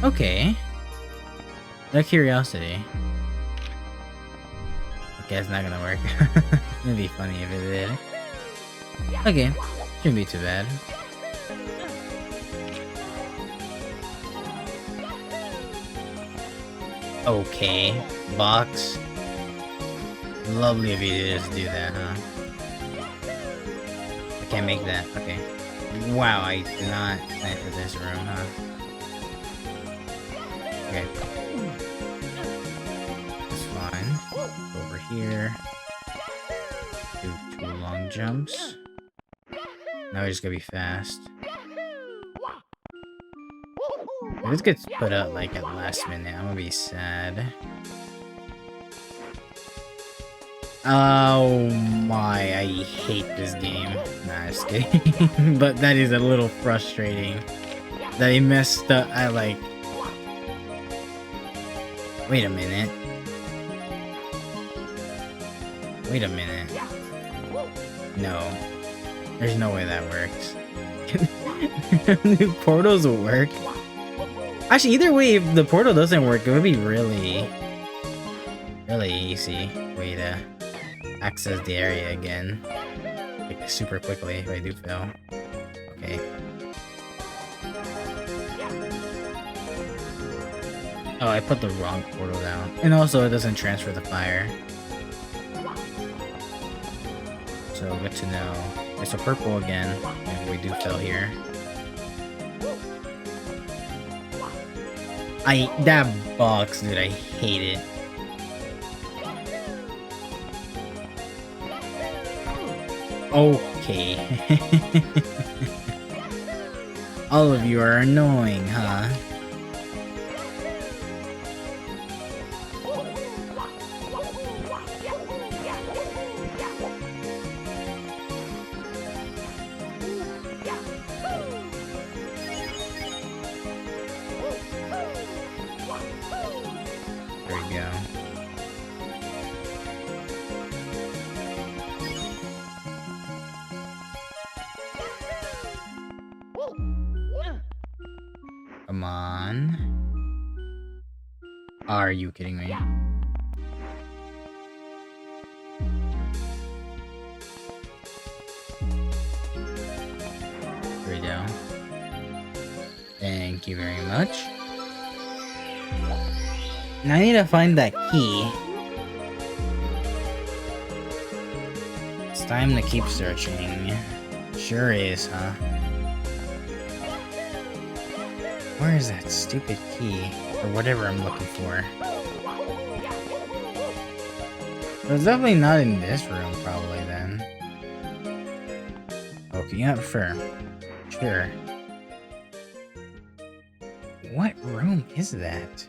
Okay. Out of curiosity. Okay, it's not gonna work. It'd be funny if it did. Okay, shouldn't be too bad. Okay, box. Lovely of you to just do that, huh? I can't make that. Okay. Wow, I did not plan for this room, huh? Okay. That's fine. Over here. Do 2 long jumps. Now we just gotta be fast. If this gets put up like at the last minute, I'm gonna be sad. Oh my, I hate this game. Nah, just kidding. But that is a little frustrating. That he messed up. I like... Wait a minute. Wait a minute. No. There's no way that works. The portals will work. Actually, either way, if the portal doesn't work, it would be really easy way to access the area again. Like, super quickly if I do fail. Okay. Oh, I put the wrong portal down. And also, it doesn't transfer the fire. So, good to know. It's a purple again, if we do fail here. That box, dude, I hate it. Okay. All of you are annoying, huh? There we go. Come on. Are you kidding me? There we go. Thank you very much. Now I need to find that key. It's time to keep searching. Sure is, huh? Where is that stupid key? Or whatever I'm looking for. It's definitely not in this room, probably, then. Okay, yeah, sure. Sure. What room is that?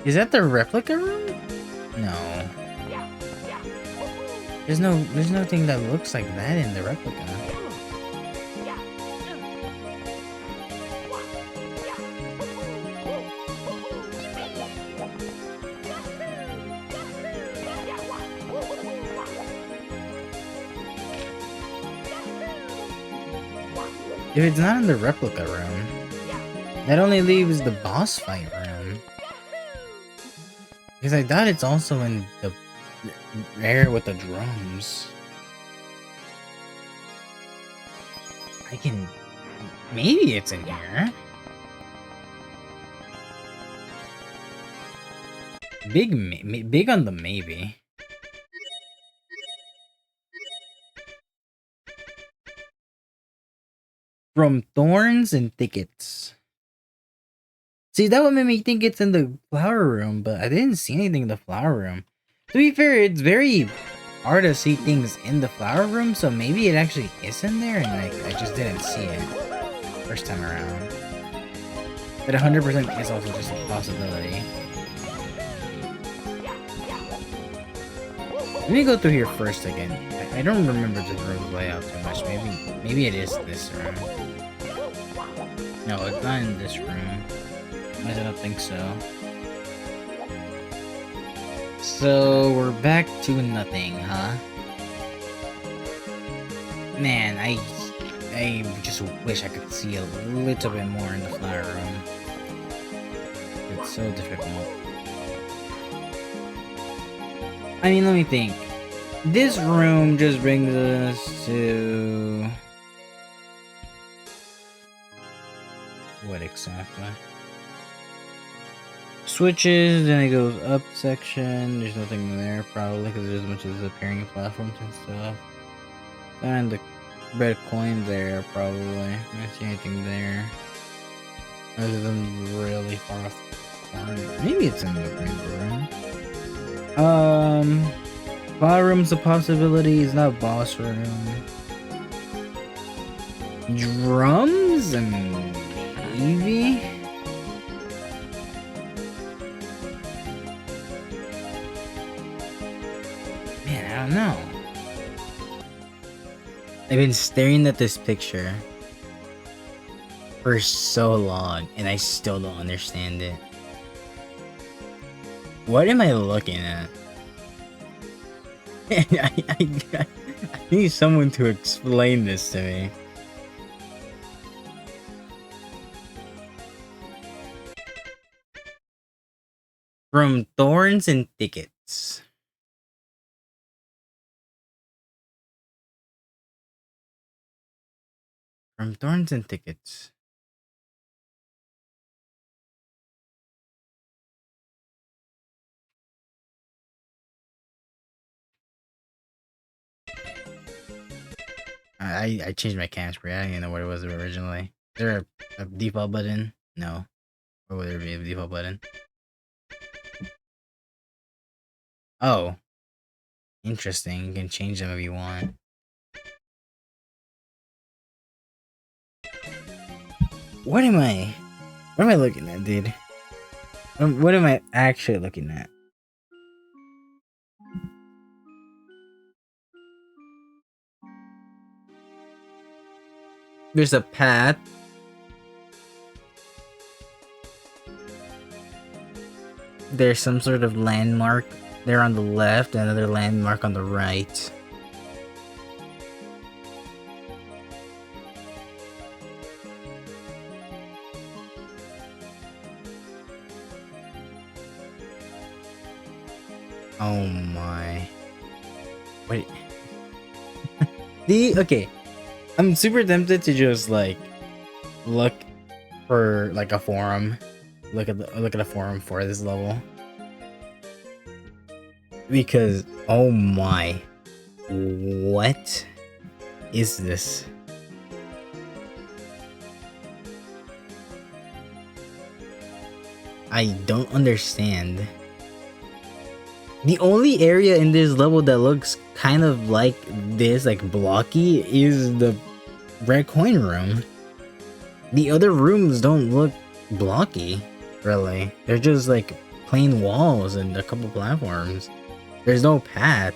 Is that the replica room? No. There's nothing that looks like that in the replica. If it's not in the replica room, that only leaves the boss fight room. Because I thought it's also in the area with the drums. Maybe it's in here. Big on the maybe. From thorns and thickets. See, that would make me think it's in the flower room, but I didn't see anything in the flower room. To be fair, it's very hard to see things in the flower room, so maybe it actually is in there and I just didn't see it first time around. But 100% is also just a possibility. Let me go through here first again. I don't remember the room layout too much. Maybe it is this room. No, it's not in this room. I don't think so. So we're back to nothing, huh? Man, I just wish I could see a little bit more in the flower room. It's so difficult. I mean, let me think. This room just brings us to... what exactly? Switches, then it goes up section. There's nothing there probably because there's a bunch of appearing platforms and stuff. And the red coin there probably. I don't see anything there. Other than really far off. Maybe it's in the green room. Flower room's a possibility. It's not boss room. Drums and maybe. Man, I don't know. I've been staring at this picture for so long and I still don't understand it. What am I looking at? I need someone to explain this to me. From thorns and thickets. From thorns and thickets. I changed my cam spray. I didn't even know what it was originally. Is there a default button? No. Or would there be a default button? Oh. Interesting. You can change them if you want. What am I looking at, dude? What am I actually looking at? There's a path. There's some sort of landmark there on the left, another landmark on the right. Oh my. Wait. Okay. I'm super tempted to just like look for like a forum. Look at a forum for this level. Because oh my. What is this? I don't understand. The only area in this level that looks kind of like this, like blocky, is the red coin room, the other rooms don't look blocky, really. They're just like plain walls and a couple platforms. There's no path.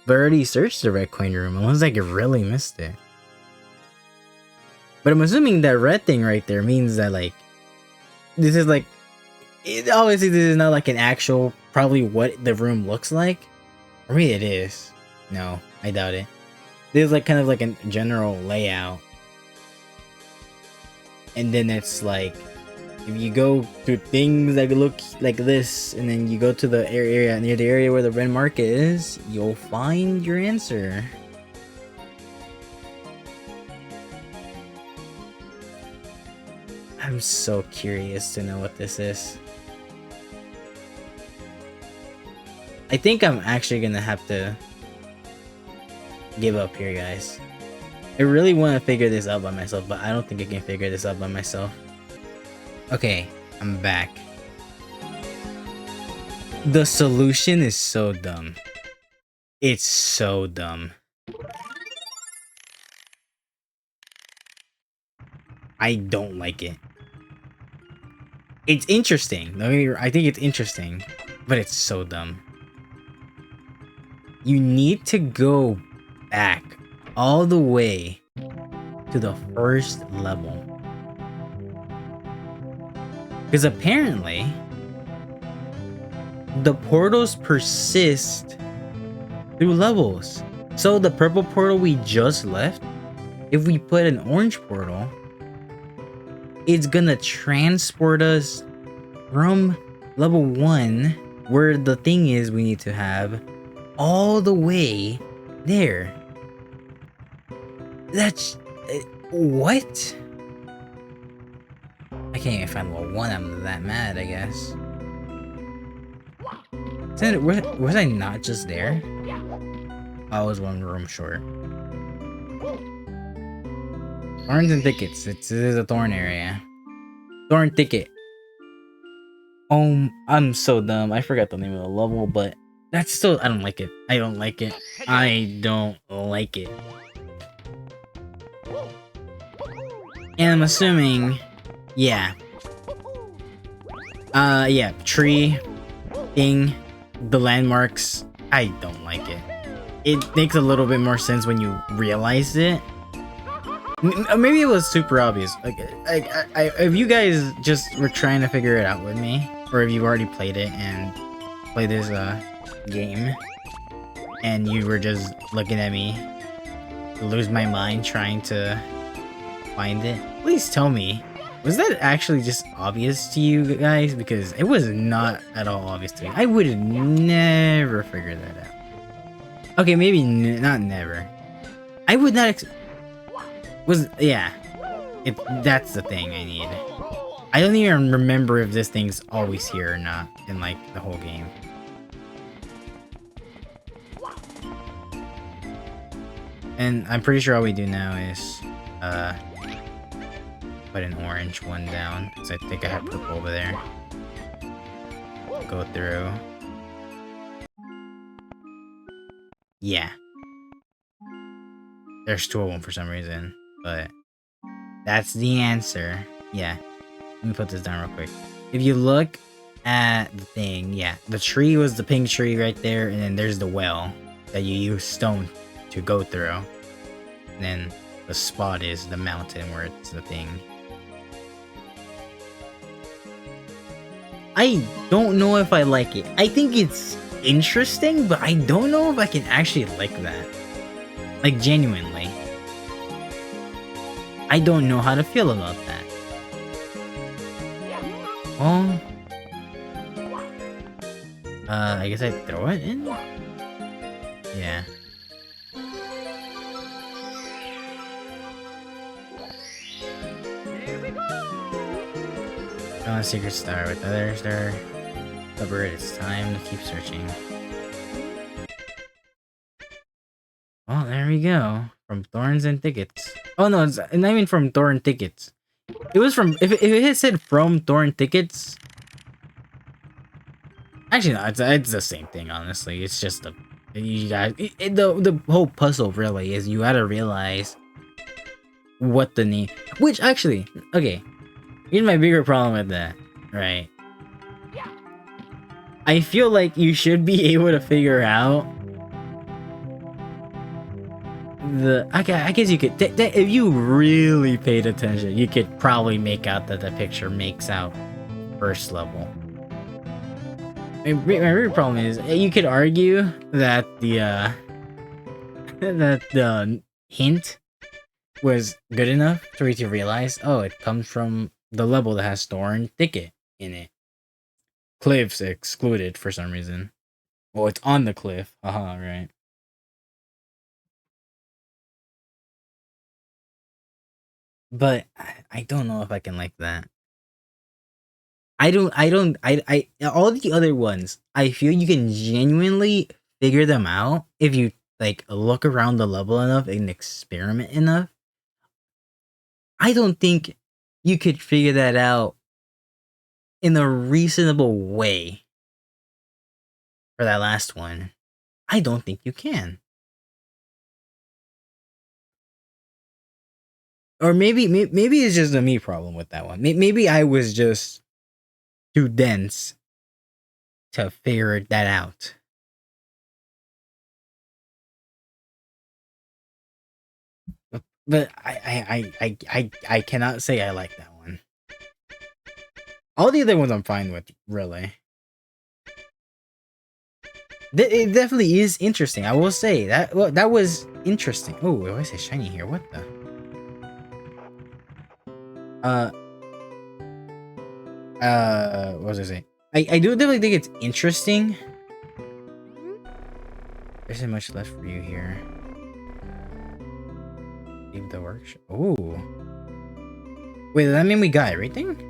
But I already searched the red coin room, unless I really missed it. But I'm assuming that red thing right there means that like this is like obviously this is not like an actual probably what the room looks like. Or maybe it is. No, I doubt it. This is like kind of like a general layout. And then it's like if you go through things that look like this, and then you go to the area near the area where the red market is, you'll find your answer. I'm so curious to know what this is. I think I'm actually gonna have to give up here, guys. I really want to figure this out by myself, but I don't think I can figure this out by myself. Okay, I'm back. The solution is so dumb. It's so dumb. I don't like it. It's interesting. I think it's interesting, but it's so dumb. You need to go back all the way to the first level. Because apparently, the portals persist through levels. So the purple portal we just left, if we put an orange portal, it's gonna transport us from level 1, where the thing is we need to have, all the way there. That's... what? I can't even find level 1, I'm that mad, I guess. Was I not just there? I was one room short. Thorns and thickets. This is a thorn area. Thorn thicket. Oh, I'm so dumb. I forgot the name of the level, but that's still... I don't like it. I don't like it. I don't like it. And I'm assuming... yeah. Yeah. Tree. Thing. The landmarks. I don't like it. It makes a little bit more sense when you realize it. Maybe it was super obvious. Like, if you guys just were trying to figure it out with me, or if you've already played it and played this game, and you were just looking at me lose my mind trying to find it, please tell me. Was that actually just obvious to you guys? Because it was not at all obvious to me. I would have never figured that out. Okay, maybe not never. I would not yeah. That's the thing I need. I don't even remember if this thing's always here or not in like the whole game. And I'm pretty sure all we do now is put an orange one down, because I think I have purple over there. Go through. Yeah. There's 2 of them for some reason, but that's the answer. Yeah. Let me put this down real quick. If you look at the thing, yeah, the tree was the pink tree right there, and then there's the well that you use stone to go through. And then the spot is the mountain where it's the thing. I don't know if I like it. I think it's interesting, but I don't know if I can actually like that. Like, genuinely. I don't know how to feel about that. Well, I guess I throw it in? Yeah. Found a secret star with the other star. Covered. It's time to keep searching. Well, there we go. From thorns and thickets. Oh no, it's not even from thorn thickets. It was from... If it had said from thorn thickets... Actually, no, it's the same thing, honestly. It's just a You guys, the whole puzzle really is you gotta realize what the name. Which actually, okay, here's my bigger problem with that. Right, I feel like you should be able to figure out the. I guess you could. If you really paid attention, you could probably make out that the picture makes out first level. My real problem is you could argue that the that the hint was good enough for you to realize, oh, it comes from the level that has Thorn Thicket in it. Cliffs excluded for some reason. Well, it's on the cliff. Haha, right. But I don't know if I can like that. All the other ones, I feel you can genuinely figure them out if you like look around the level enough and experiment enough. I don't think you could figure that out in a reasonable way for that last one. I don't think you can. Or maybe it's just a me problem with that one. Maybe I was just too dense to figure that out. But I cannot say I like that one. All the other ones I'm fine with, really. It definitely is interesting. I will say that that was interesting. Oh, why is it shiny here? What the? What was I saying? I do definitely think it's interesting. There isn't much left for you here. Leave the workshop. Oh. Wait, does that mean we got everything?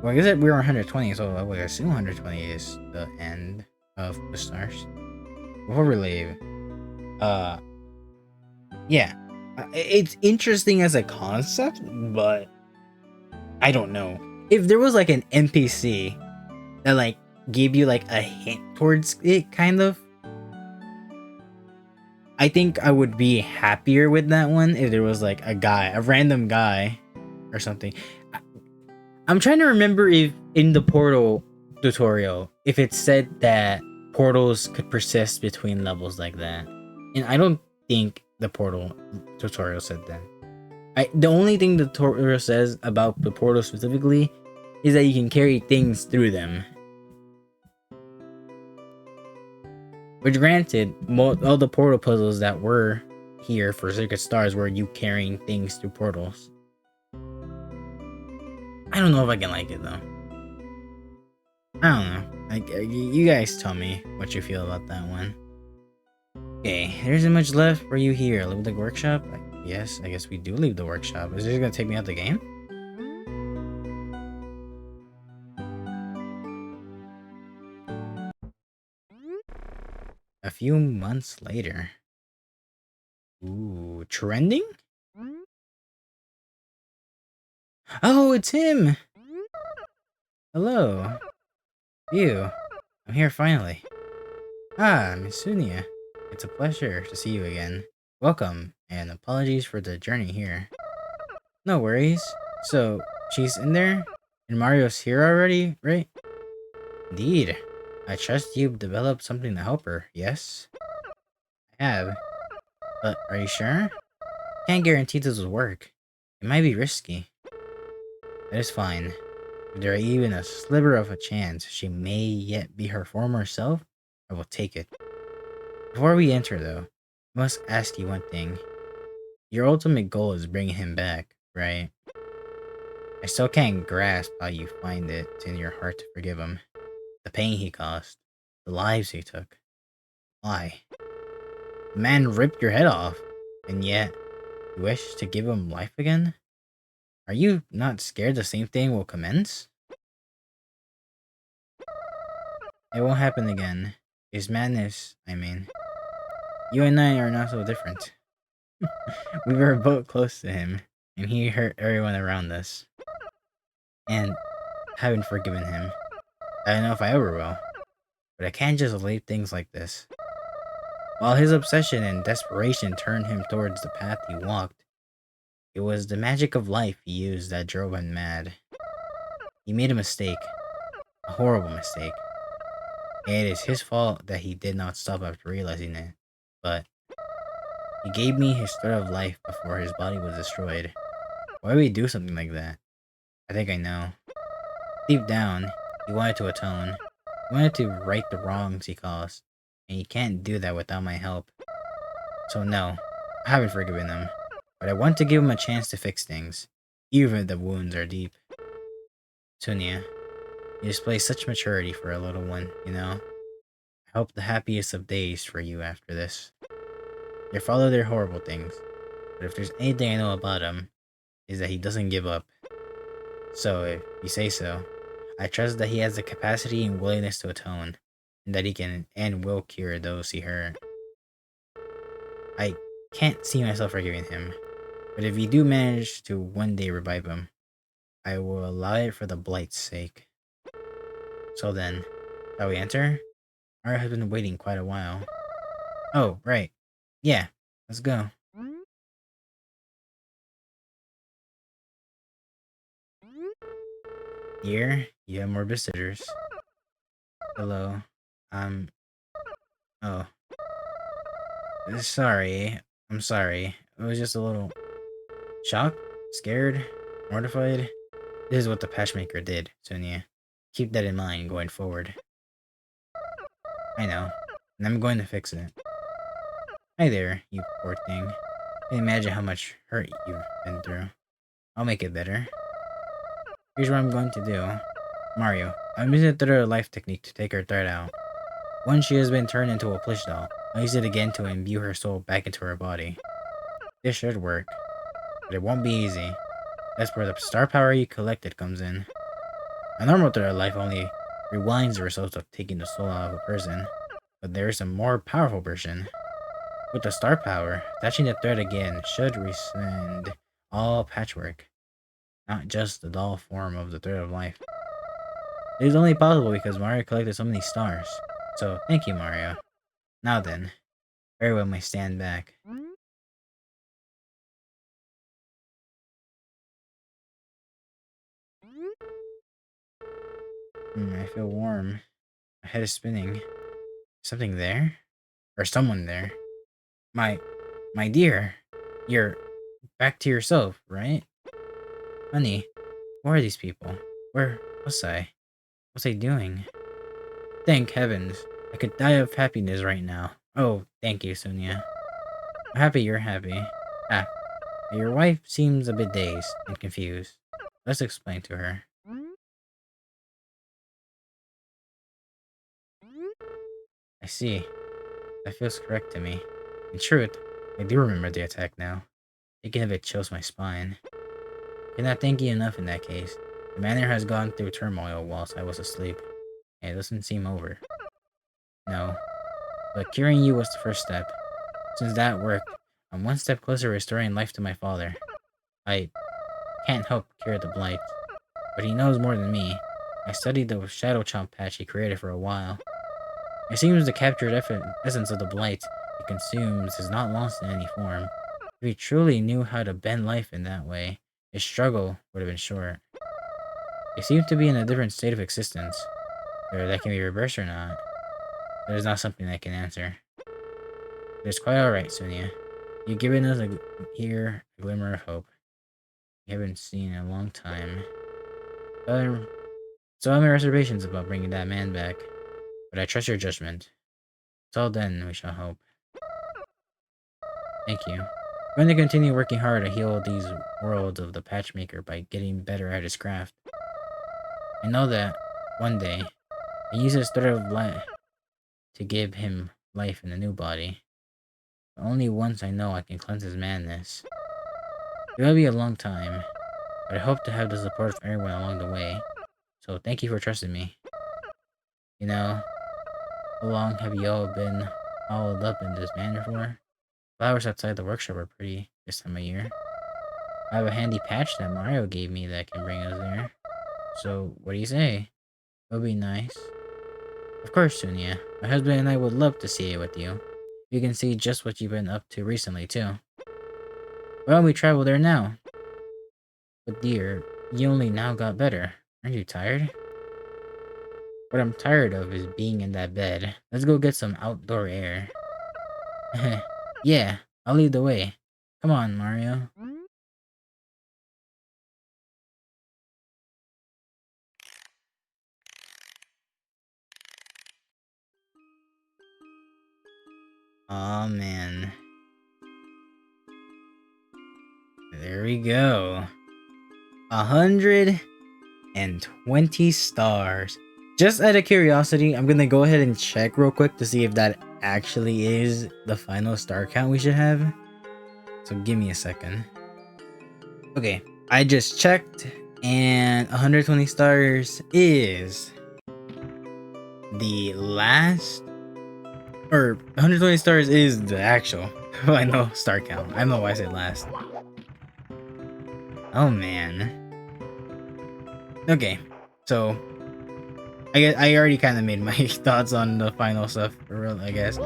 Well, I guess we were 120, so I would assume 120 is the end of the stars. Before we leave, yeah, it's interesting as a concept, but I don't know. If there was like an NPC that like gave you like a hint towards it, kind of, I think I would be happier with that one if there was like a random guy or something. I'm trying to remember if in the portal tutorial, if it said that portals could persist between levels like that. And I don't think the portal tutorial said that. The only thing the tutorial says about the portal specifically is that you can carry things through them. Which granted, all the portal puzzles that were here for Circuit Stars were you carrying things through portals. I don't know if I can like it though. I don't know. Like, you guys tell me what you feel about that one. Okay, there isn't much left for you here. Leave the workshop? Yes, I guess we do leave the workshop. Is this gonna take me out the game? A few months later. Ooh, trending? Oh, it's him! Hello. You. I'm here finally. Ah, Miss Sunia. It's a pleasure to see you again. Welcome, and apologies for the journey here. No worries. So, she's in there? And Mario's here already, right? Indeed. I trust you've developed something to help her, yes? I have. But are you sure? Can't guarantee this will work. It might be risky. That is fine. If there is even a sliver of a chance she may yet be her former self, I will take it. Before we enter, though, I must ask you one thing. Your ultimate goal is bringing him back, right? I still can't grasp how you find it in your heart to forgive him. The pain he caused, the lives he took. Why? The man ripped your head off, and yet you wish to give him life again? Are you not scared the same thing will commence? It won't happen again. His madness, I mean. You and I are not so different. We were both close to him, and he hurt everyone around us. And haven't forgiven him. I don't know if I ever will. but I can't just leave things like this. While his obsession and desperation turned him towards the path he walked, it was the magic of life he used that drove him mad. He made a mistake, a horrible mistake. And it is his fault that he did not stop after realizing it. But he gave me his thread of life before his body was destroyed. Why would he do something like that? I think I know. Deep down, he wanted to atone. He wanted to right the wrongs he caused. And he can't do that without my help. So no, I haven't forgiven him. But I want to give him a chance to fix things, even if the wounds are deep. Sunya, you display such maturity for a little one, you know? I hope the happiest of days for you after this. Your father did horrible things, but if there's anything I know about him, is that he doesn't give up. So, if you say so, I trust that he has the capacity and willingness to atone, and that he can and will cure those he hurt. I can't see myself forgiving him, but if you do manage to one day revive him, I will allow it for the Blight's sake. So then, shall we enter? Mario has been waiting quite a while. Oh, right. Yeah, let's go. Here, you have more visitors. Hello. Oh. Sorry. I'm sorry. I was just a little shocked, scared, mortified. This is what the Patchmaker did, Sonia. Keep that in mind going forward. I know. And I'm going to fix it. Hi there, you poor thing. I can imagine how much hurt you've been through. I'll make it better. Here's what I'm going to do. Mario, I'm using the thread of life technique to take her thread out. Once she has been turned into a plush doll, I'll use it again to imbue her soul back into her body. This should work, but it won't be easy. That's where the star power you collected comes in. A normal thread of life only rewinds the results of taking the soul out of a person, but there is a more powerful version. With the star power, attaching the thread again should rescind all patchwork, not just the doll form of the thread of life. It is only possible because Mario collected so many stars. So, thank you, Mario. Now then, everyone may stand back. I feel warm. My head is spinning. Something there? Or someone there? My dear. You're back to yourself, right? Honey, who are these people? Where was I? What's I doing? Thank heavens. I could die of happiness right now. Oh, thank you, Sonia. I'm happy you're happy. Ah, your wife seems a bit dazed and confused. Let's explain to her. I see. That feels correct to me. In truth, I do remember the attack now. Thinking of it chills my spine. Cannot thank you enough in that case. The manor has gone through turmoil whilst I was asleep, and it doesn't seem over. No, but curing you was the first step. Since that worked, I'm one step closer to restoring life to my father. I can't help cure the blight, but he knows more than me. I studied the shadow chomp patch he created for a while. It seems the captured essence of the blight it consumes is not lost in any form. If he truly knew how to bend life in that way, his struggle would have been short. He seems to be in a different state of existence. Whether that can be reversed or not, that is not something I can answer. But it's quite alright, Sonia. You've given us a glimmer of hope. We haven't seen in a long time. So I have my reservations about bringing that man back, but I trust your judgment. Till then, we shall hope. Thank you. I'm going to continue working hard to heal these worlds of the Patchmaker by getting better at his craft. I know that, one day, I use his thread of life to give him life in a new body. But only once I know I can cleanse his madness. It will be a long time, but I hope to have the support of everyone along the way. So thank you for trusting me. You know, how long have you all been holed up in this manor for? Flowers outside the workshop are pretty this time of year. I have a handy patch that Mario gave me that can bring us there. So, what do you say? It'll be nice. Of course, Sunya. My husband and I would love to see it with you. You can see just what you've been up to recently, too. Why don't we travel there now? But dear, you only now got better. Aren't you tired? What I'm tired of is being in that bed. Let's go get some outdoor air. Yeah, I'll lead the way. Come on, Mario. Aw, man. There we go. 120 stars. Just out of curiosity, I'm gonna go ahead and check real quick to see if that actually is the final star count we should have. So give me a second. Okay, I just checked, and 120 stars is the last, or 120 stars is the actual final star count. I don't know why I said last. Oh man. Okay, so I guess I already kind of made my thoughts on the final stuff, I guess.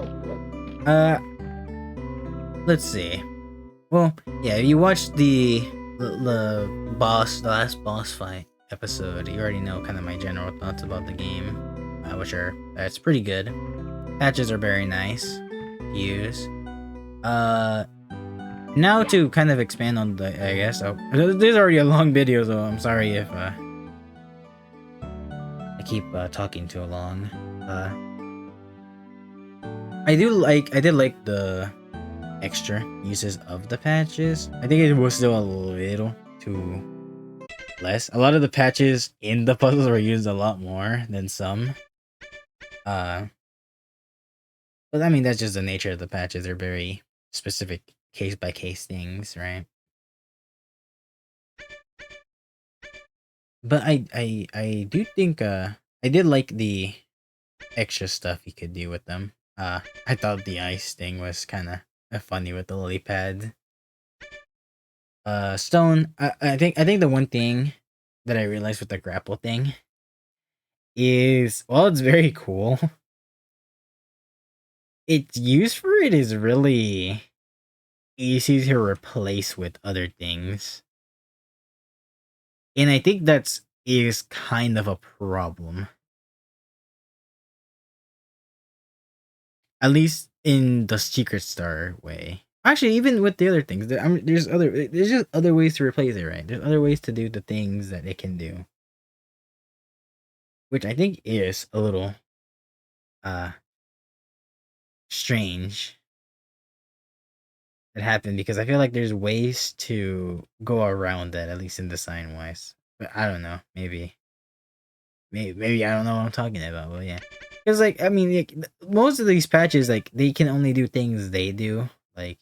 Let's see. Well, yeah, if you watched the last boss fight episode, you already know kind of my general thoughts about the game, which are that's pretty good. Patches are very nice to use. Now to kind of expand on the, I guess. Oh, this is already a long video, so I'm sorry if I keep talking too long. I did like the extra uses of the patches. I think it was still a little too less. A lot of the patches in the puzzles were used a lot more than some. But I mean that's just the nature of the patches. They're very specific case by case things, right? But I do think I did like the extra stuff you could do with them. I thought the ice thing was kind of funny with the lily pad. Stone. I think the one thing that I realized with the grapple thing is, well, it's very cool. Its use for it is really easy to replace with other things, and I think that's is kind of a problem. At least in the secret star way. Actually, even with the other things, there's just other ways to replace it, right? There's other ways to do the things that it can do, which I think is a little uh strange that happened because I feel like there's ways to go around that, at least in design wise. But I don't know, maybe I don't know what I'm talking about. But yeah, because like I mean, like, most of these patches, like they can only do things they do, like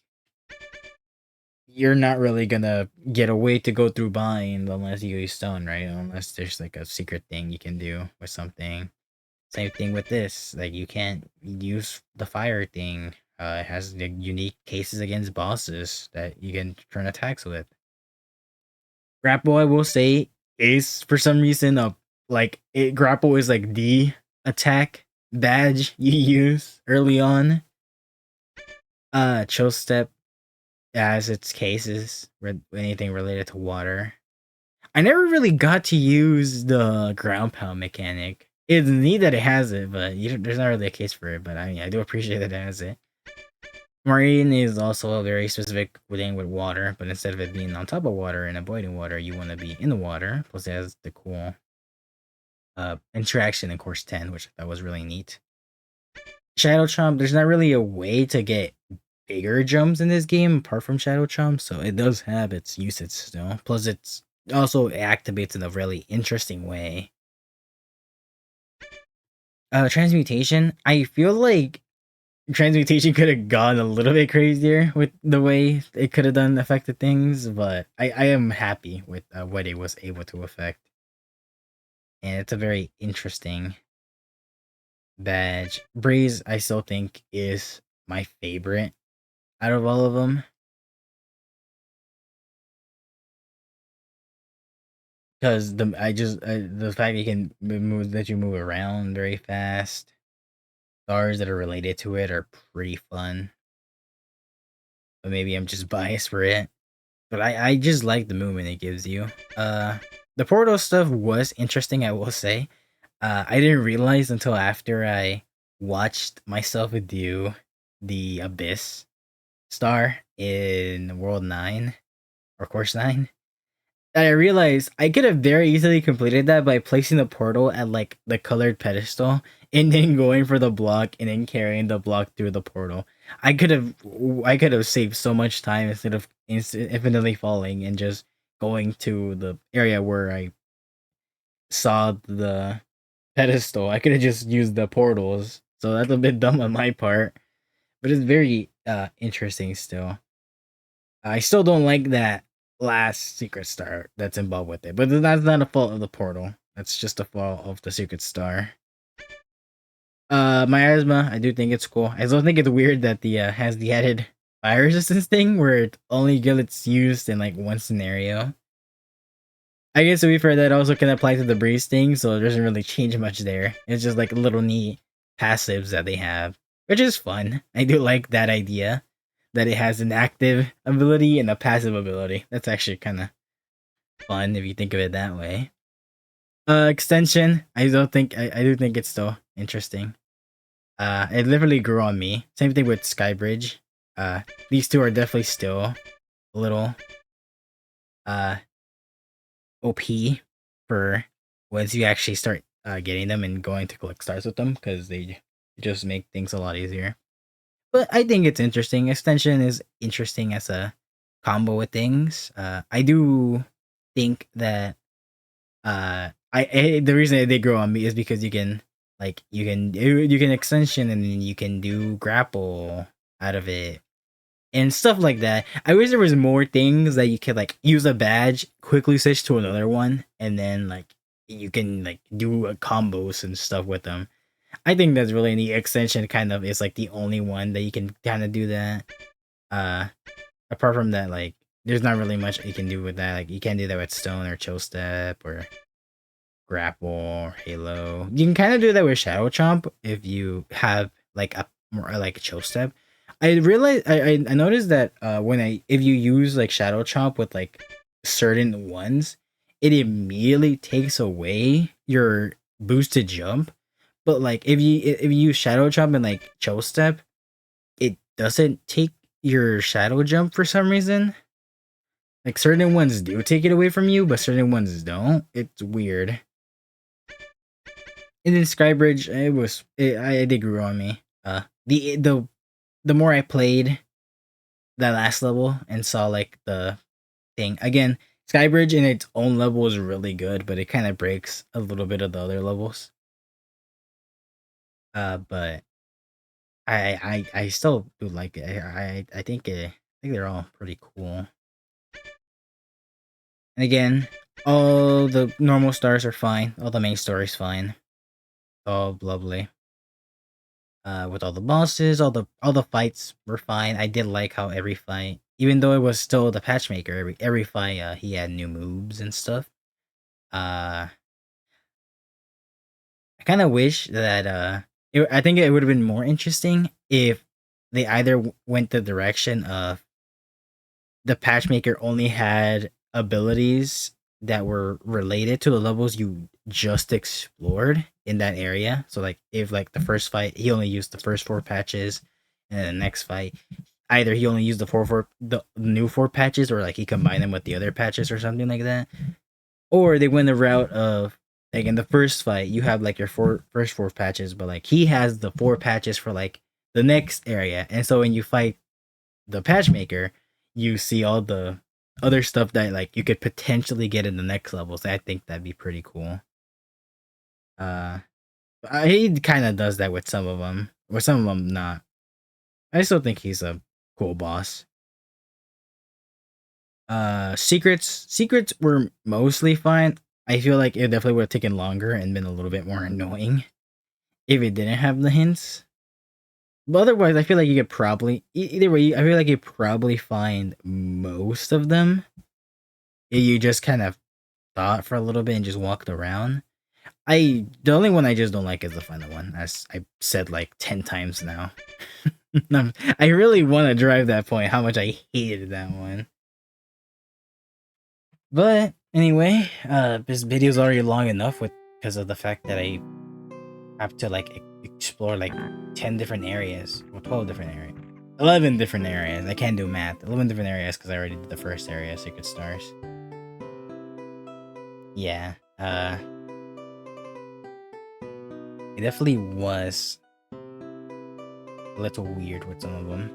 you're not really gonna get a way to go through bind unless you use stone, right? Unless there's like a secret thing you can do with something. Same thing with this. Like you can't use the fire thing. It has the unique cases against bosses that you can turn attacks with. Grapple, I will say, is for some reason grapple is like the attack badge you use early on. Chill step as its cases, anything related to water. I never really got to use the ground pound mechanic. It's neat that it has it, but there's not really a case for it. But I mean, I do appreciate that it has it. Marine is also a very specific thing with water, but instead of it being on top of water and avoiding water, you want to be in the water. Plus, it has the cool interaction in course 10, which I thought was really neat. Shadow Chomp, there's not really a way to get bigger jumps in this game apart from Shadow Chomp, so it does have its usage still. Plus, it's also activates in a really interesting way. Transmutation, I feel like transmutation could have gone a little bit crazier with the way it could have done affected things, but I am happy with what it was able to affect. And it's a very interesting badge. Breeze, I still think, is my favorite out of all of them. Because the fact you can move that you move around very fast. stars that are related to it are pretty fun. But maybe I'm just biased for it. But I just like the movement it gives you. The portal stuff was interesting, I will say. I didn't realize until after I watched myself do the Abyss star in World 9 or Course 9. I realized I could have very easily completed that by placing the portal at like the colored pedestal and then going for the block and then carrying the block through the portal. I could have saved so much time instead of infinitely falling and just going to the area where I saw the pedestal. I could have just used the portals. So that's a bit dumb on my part, but it's very interesting still. I still don't like that last secret star that's involved with it, but that's not a fault of the portal. That's just a fault of the secret star. Miasma, I do think it's cool. I still think it's weird that the has the added fire resistance thing where it only gets used in like one scenario. I guess to be fair, that also can apply to the breeze thing, so it doesn't really change much there. It's just like little neat passives that they have, which is fun. I do like that idea that it has an active ability and a passive ability. That's actually kind of fun if you think of it that way. Extension, I don't think I do think it's still interesting. It literally grew on me. Same thing with Skybridge. These two are definitely still a little uh OP for once you actually start getting them and going to collect stars with them because they just make things a lot easier. But I think it's interesting. Extension is interesting as a combo with things. I do think that the reason they grow on me is because you can extension and then you can do grapple out of it and stuff like that. I wish there was more things that you could like use a badge, quickly switch to another one, and then like you can like do combos and stuff with them. I think that's really neat. Extension kind of is like the only one that you can kind of do that. Uh, Apart from that, like there's not really much you can do with that. Like you can't do that with Stone or Chill Step or Grapple or Halo. You can kind of do that with Shadow Chomp if you have like a more like Chill Step. I realized I noticed that if you use like Shadow Chomp with like certain ones, it immediately takes away your boosted jump. But like if you use Shadow Jump and like Chill Step, it doesn't take your Shadow Jump for some reason. Like certain ones do take it away from you, but certain ones don't. It's weird. And then Skybridge, I did grow on me. The more I played that last level and saw like the thing again, Skybridge in its own level is really good, but it kind of breaks a little bit of the other levels. But I still do like it. I think they're all pretty cool. And again, all the normal stars are fine. All the main story's fine. All lovely. With all the bosses, all the fights were fine. I did like how every fight, even though it was still the Patchmaker, every fight he had new moves and stuff. I kind of wish that I think it would have been more interesting if they either went the direction of the Patchmaker only had abilities that were related to the levels you just explored in that area. So like if like the first fight he only used the first 4 patches, and then the next fight either he only used the new 4 patches, or like he combined them with the other patches or something like that. Or they went the route of like in the first fight you have like your first 4 patches, but like he has the 4 patches for like the next area, and so when you fight the Patchmaker, you see all the other stuff that like you could potentially get in the next levels. I think that'd be pretty cool. Uh, he kind of does that with some of them, with some of them not. I still think he's a cool boss. Secrets were mostly fine. I feel like it definitely would have taken longer and been a little bit more annoying if it didn't have the hints. But otherwise, I feel like you could probably either way. I feel like you probably find most of them if you just kind of thought for a little bit and just walked around. The only one I just don't like is the final one, as I said like 10 times now. I really want to drive that point, how much I hated that one. But anyway, this video is already long enough because of the fact that I have to like explore like 10 different areas, or 12 different areas, 11 different areas. I can't do math. 11 different areas because I already did the first area, Secret Stars. Yeah, it definitely was a little weird with some of them,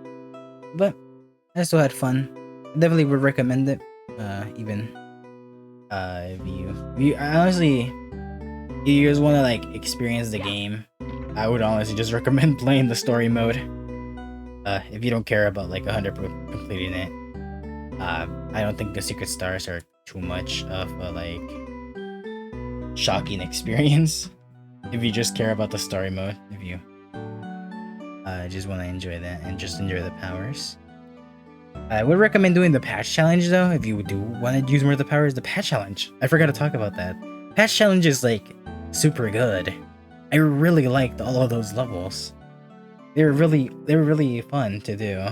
but I still had fun. I definitely would recommend it. Even if you honestly, if you guys want to like experience the game, I would honestly just recommend playing the story mode. If you don't care about like 100% completing it, I don't think the secret stars are too much of a like shocking experience. If you just care about the story mode, if you just want to enjoy that and just enjoy the powers. I would recommend doing the patch challenge though, if you do want to use more of the powers. The patch challenge, I forgot to talk about that. Patch challenge is like super good. I really liked all of those levels. They were really fun to do.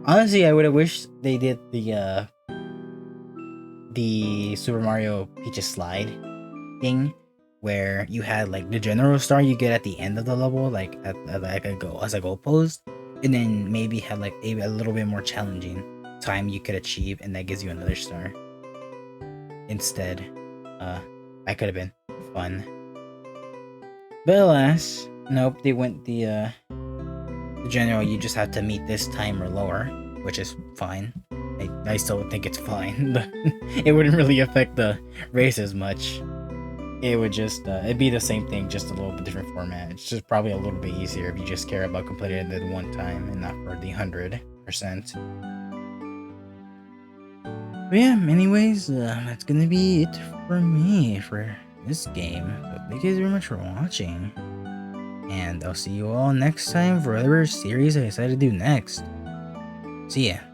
Honestly, I would have wished they did the Super Mario Peach's slide thing, where you had like the general star you get at the end of the level, like as a goal post, and then maybe had like a little bit more challenging time you could achieve, and that gives you another star. Instead, that could have been fun. But alas, nope, they went the general. You just have to meet this time or lower, which is fine. I still think it's fine, but it wouldn't really affect the race as much. It would just it'd be the same thing, just a little bit different format. It's just probably a little bit easier if you just care about completing it one time and not for the 100%. But yeah, anyways, that's gonna be it for me for this game. So thank you guys very much for watching, and I'll see you all next time for whatever series I decide to do next. See ya.